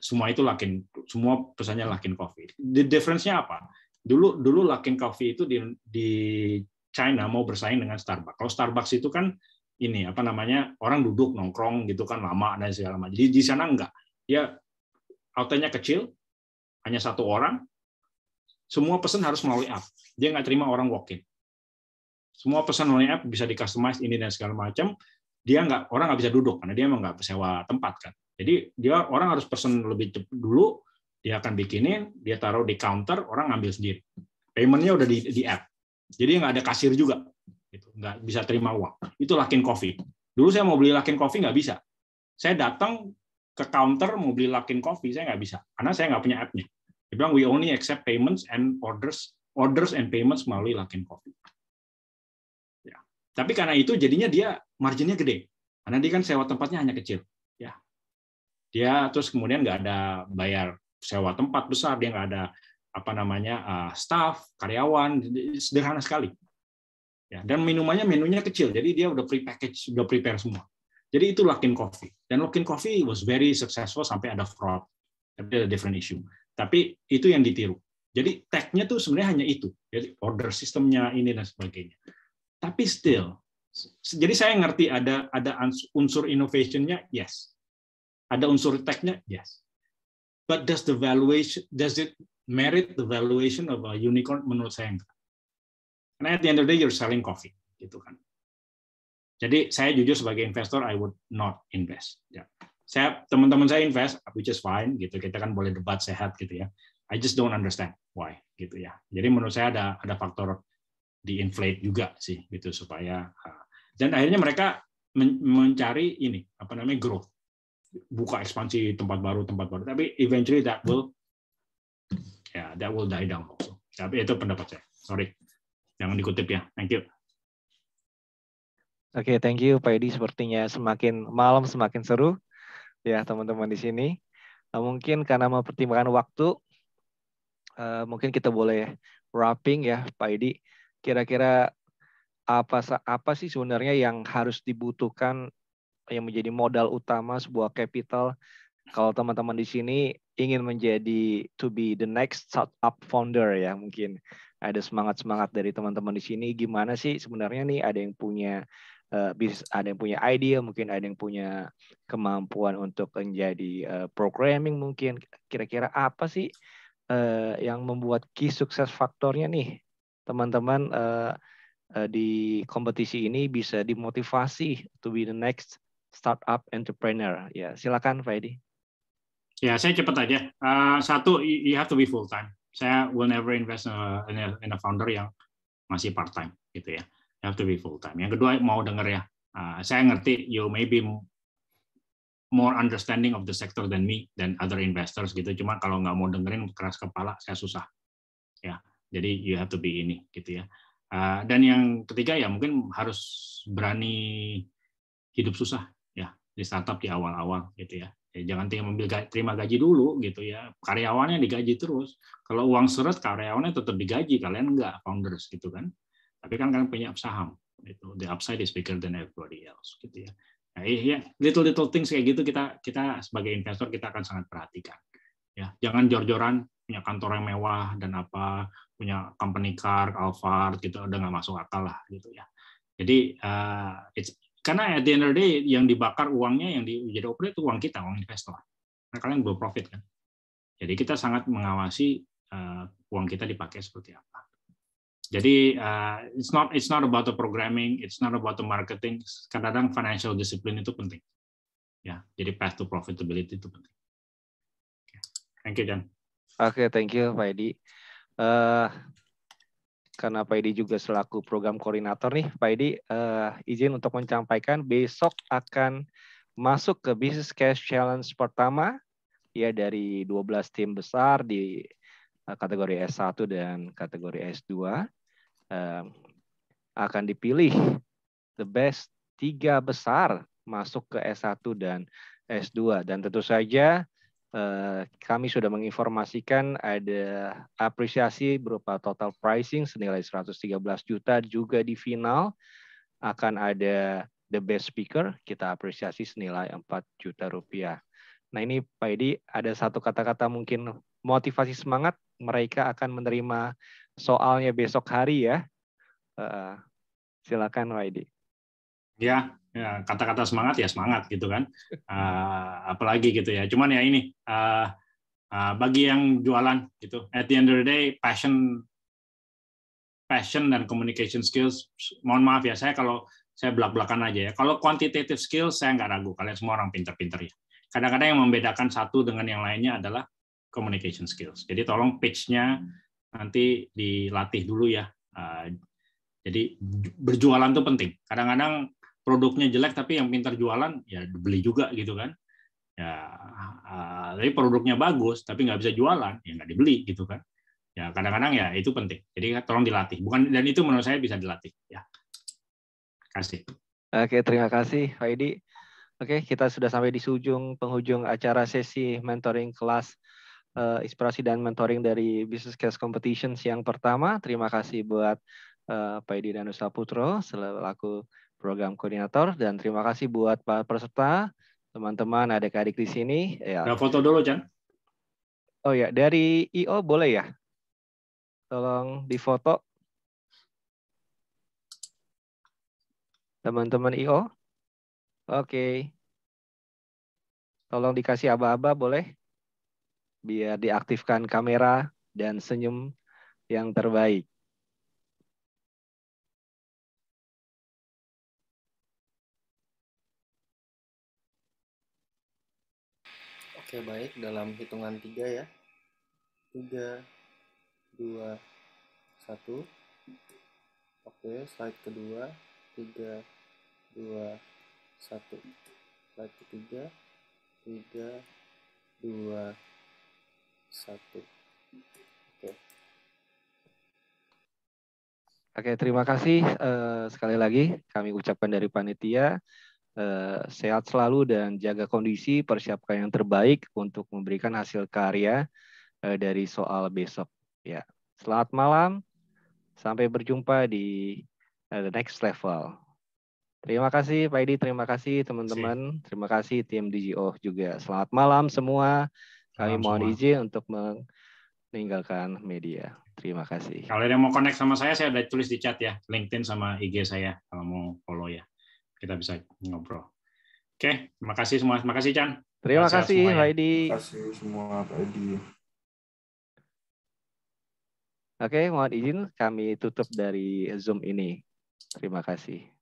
semua itu Luckin, semua pesannya Luckin Coffee. The difference-nya apa? Dulu Luckin Coffee itu di China mau bersaing dengan Starbucks. Kalau Starbucks itu kan ini apa namanya orang duduk nongkrong gitu kan lama dan segala macam. Jadi di sana enggak, dia outletnya kecil, hanya satu orang, semua pesan harus melalui app. Dia nggak terima orang walk-in. Semua pesan melalui app bisa di-customize ini dan segala macam. Orang nggak bisa duduk karena dia emang nggak sewa tempat kan. Jadi orang harus pesan lebih cepat dulu, dia akan bikinin, dia taruh di counter, orang ngambil sendiri. Payment-nya udah di app. Jadi nggak ada kasir juga. Nggak bisa terima uang. Itu Luckin Coffee. Dulu saya mau beli Luckin Coffee nggak bisa. Saya datang ke counter mau beli Luckin Coffee, saya nggak bisa karena saya nggak punya app-nya. Dia bilang we only accept payments and orders and payments melalui Luckin Coffee. Ya. Tapi karena itu jadinya dia marginnya gede karena dia kan sewa tempatnya hanya kecil. Ya. Dia terus kemudian nggak ada bayar sewa tempat besar, dia nggak ada apa namanya staff, karyawan, sederhana sekali. Ya, dan menunya kecil, jadi dia udah pre-package, udah prepare semua. Jadi itu Luckin Coffee. Dan Luckin Coffee was very successful sampai ada fraud. Tapi ada different issue. Tapi itu yang ditiru. Jadi tech-nya tuh sebenarnya hanya itu. Jadi order sistemnya ini dan sebagainya. Tapi still, jadi saya ngerti ada unsur innovation-nya, yes. Ada unsur tech-nya, yes. But does it merit the valuation of a unicorn? Menurut saya enggak. Karena at the end of the day you're selling coffee, gitu kan. Jadi saya jujur sebagai investor I would not invest. Ya. Teman-teman saya invest, which is fine, gitu. Kita kan boleh debat sehat, gitu ya. I just don't understand why, gitu ya. Jadi menurut saya ada faktor di inflate juga sih, gitu supaya. Dan akhirnya mereka mencari ini apa namanya growth, buka ekspansi tempat baru. Tapi eventually that will die down also. Tapi itu pendapat saya. Sorry. Jangan dikutip ya. Thank you. Oke, thank you Pak Edi. Sepertinya malam semakin seru ya teman-teman di sini. Mungkin karena mempertimbangkan waktu, mungkin kita boleh wrapping ya Pak Edi. Kira-kira apa sih sebenarnya yang harus dibutuhkan yang menjadi modal utama sebuah capital kalau teman-teman di sini ingin menjadi to be the next startup founder ya mungkin. Ada semangat dari teman-teman di sini. Gimana sih sebenarnya nih ada yang punya bisnis, ada yang punya ide, mungkin ada yang punya kemampuan untuk menjadi programming mungkin. Kira-kira apa sih yang membuat key success faktornya nih teman-teman di kompetisi ini bisa dimotivasi to be the next startup entrepreneur? Ya silakan Pak Edi. Ya saya cepat aja. Satu, you have to be full time. Saya will never invest in a founder yang masih part time gitu ya. You have to be full time. Yang kedua mau denger ya. Saya ngerti you may be more understanding of the sector than me dan other investors gitu. Cuma kalau nggak mau dengerin keras kepala saya susah. Ya. Jadi you have to be ini gitu ya. Dan yang ketiga ya mungkin harus berani hidup susah ya di startup di awal-awal gitu ya. Jangan terima gaji dulu gitu ya. Karyawannya digaji terus. Kalau uang seret karyawannya tetap digaji, kalian enggak founders gitu kan. Tapi kan kalian punya saham. Itu the upside is bigger than everybody else gitu ya. Nah, ya, little things kayak gitu kita sebagai investor kita akan sangat perhatikan. Ya, jangan jor-joran punya kantor yang mewah dan apa, punya company car, Alphard gitu udah nggak masuk akal lah gitu ya. Jadi karena at the end of the day yang dibakar uangnya yang jadi operate itu uang kita, uang investor. Nah, kalian belum profit kan. Jadi kita sangat mengawasi uang kita dipakai seperti apa. Jadi it's not about the programming, it's not about the marketing. Kadang-kadang financial discipline itu penting. Ya, jadi path to profitability itu penting. Thank you, Jan. Oke, thank you Pak Edi. Karena Pak Edi juga selaku program koordinator nih, Pak Edi izin untuk menyampaikan besok akan masuk ke Business Cash Challenge pertama ya dari 12 tim besar di kategori S1 dan kategori S2. Akan dipilih the best 3 besar masuk ke S1 dan S2 dan tentu saja kami sudah menginformasikan ada apresiasi berupa total pricing senilai 113 juta juga di final akan ada the best speaker kita apresiasi senilai 4 juta rupiah. Nah ini Pak Edi ada satu kata-kata mungkin motivasi semangat mereka akan menerima soalnya besok hari ya. Silakan Pak Edi. Ya, kata-kata semangat ya semangat gitu kan. Apalagi gitu ya. Cuman ya ini bagi yang jualan gitu. At the end of the day passion dan communication skills. Mohon maaf ya kalau saya belak-belakan aja ya. Kalau quantitative skills saya nggak ragu. Kalian semua orang pinter-pinter ya. Kadang-kadang yang membedakan satu dengan yang lainnya adalah communication skills. Jadi tolong pitch-nya nanti dilatih dulu ya. Jadi berjualan itu penting. Kadang-kadang produknya jelek tapi yang pintar jualan ya beli juga gitu kan. Ya, tapi produknya bagus tapi nggak bisa jualan ya nggak dibeli gitu kan. Ya kadang-kadang ya itu penting. Jadi tolong dilatih. Dan itu menurut saya bisa dilatih. Ya. Terima kasih. Oke, terima kasih Pak Edi. Oke, kita sudah sampai di penghujung acara sesi mentoring kelas inspirasi dan mentoring dari Business Case Competitions yang pertama. Terima kasih buat Pak Edi Danusa Putro selaku program koordinator dan terima kasih buat para peserta, teman-teman, adik-adik di sini. Ya. Nah, foto dulu, Chan. Oh ya, dari IO boleh ya? Tolong difoto. Teman-teman IO. Oke. Tolong dikasih aba-aba boleh? Biar diaktifkan kamera dan senyum yang terbaik. Oke, baik. Dalam hitungan 3 ya. 3, 2, 1. Oke, slide kedua. 3, 2, 1. Slide ketiga. 3, 2, 1. Oke. Oke, terima kasih sekali lagi kami ucapkan dari panitia. Sehat selalu dan jaga kondisi, persiapkan yang terbaik untuk memberikan hasil karya dari soal besok. Ya, selamat malam, sampai berjumpa di the next level. Terima kasih Pak Edi, terima kasih teman-teman, terima kasih tim DGO juga. Selamat malam semua. Kami mohon izin untuk meninggalkan media. Terima kasih. Kalau ada yang mau connect sama saya udah tulis di chat ya, LinkedIn sama IG saya kalau mau follow ya. Kita bisa ngobrol. Oke, terima kasih semua. Terima kasih, Chan. Terima kasih, Pak Edi. Terima kasih semua, Pak Edi. Oke, mohon izin kami tutup dari Zoom ini. Terima kasih.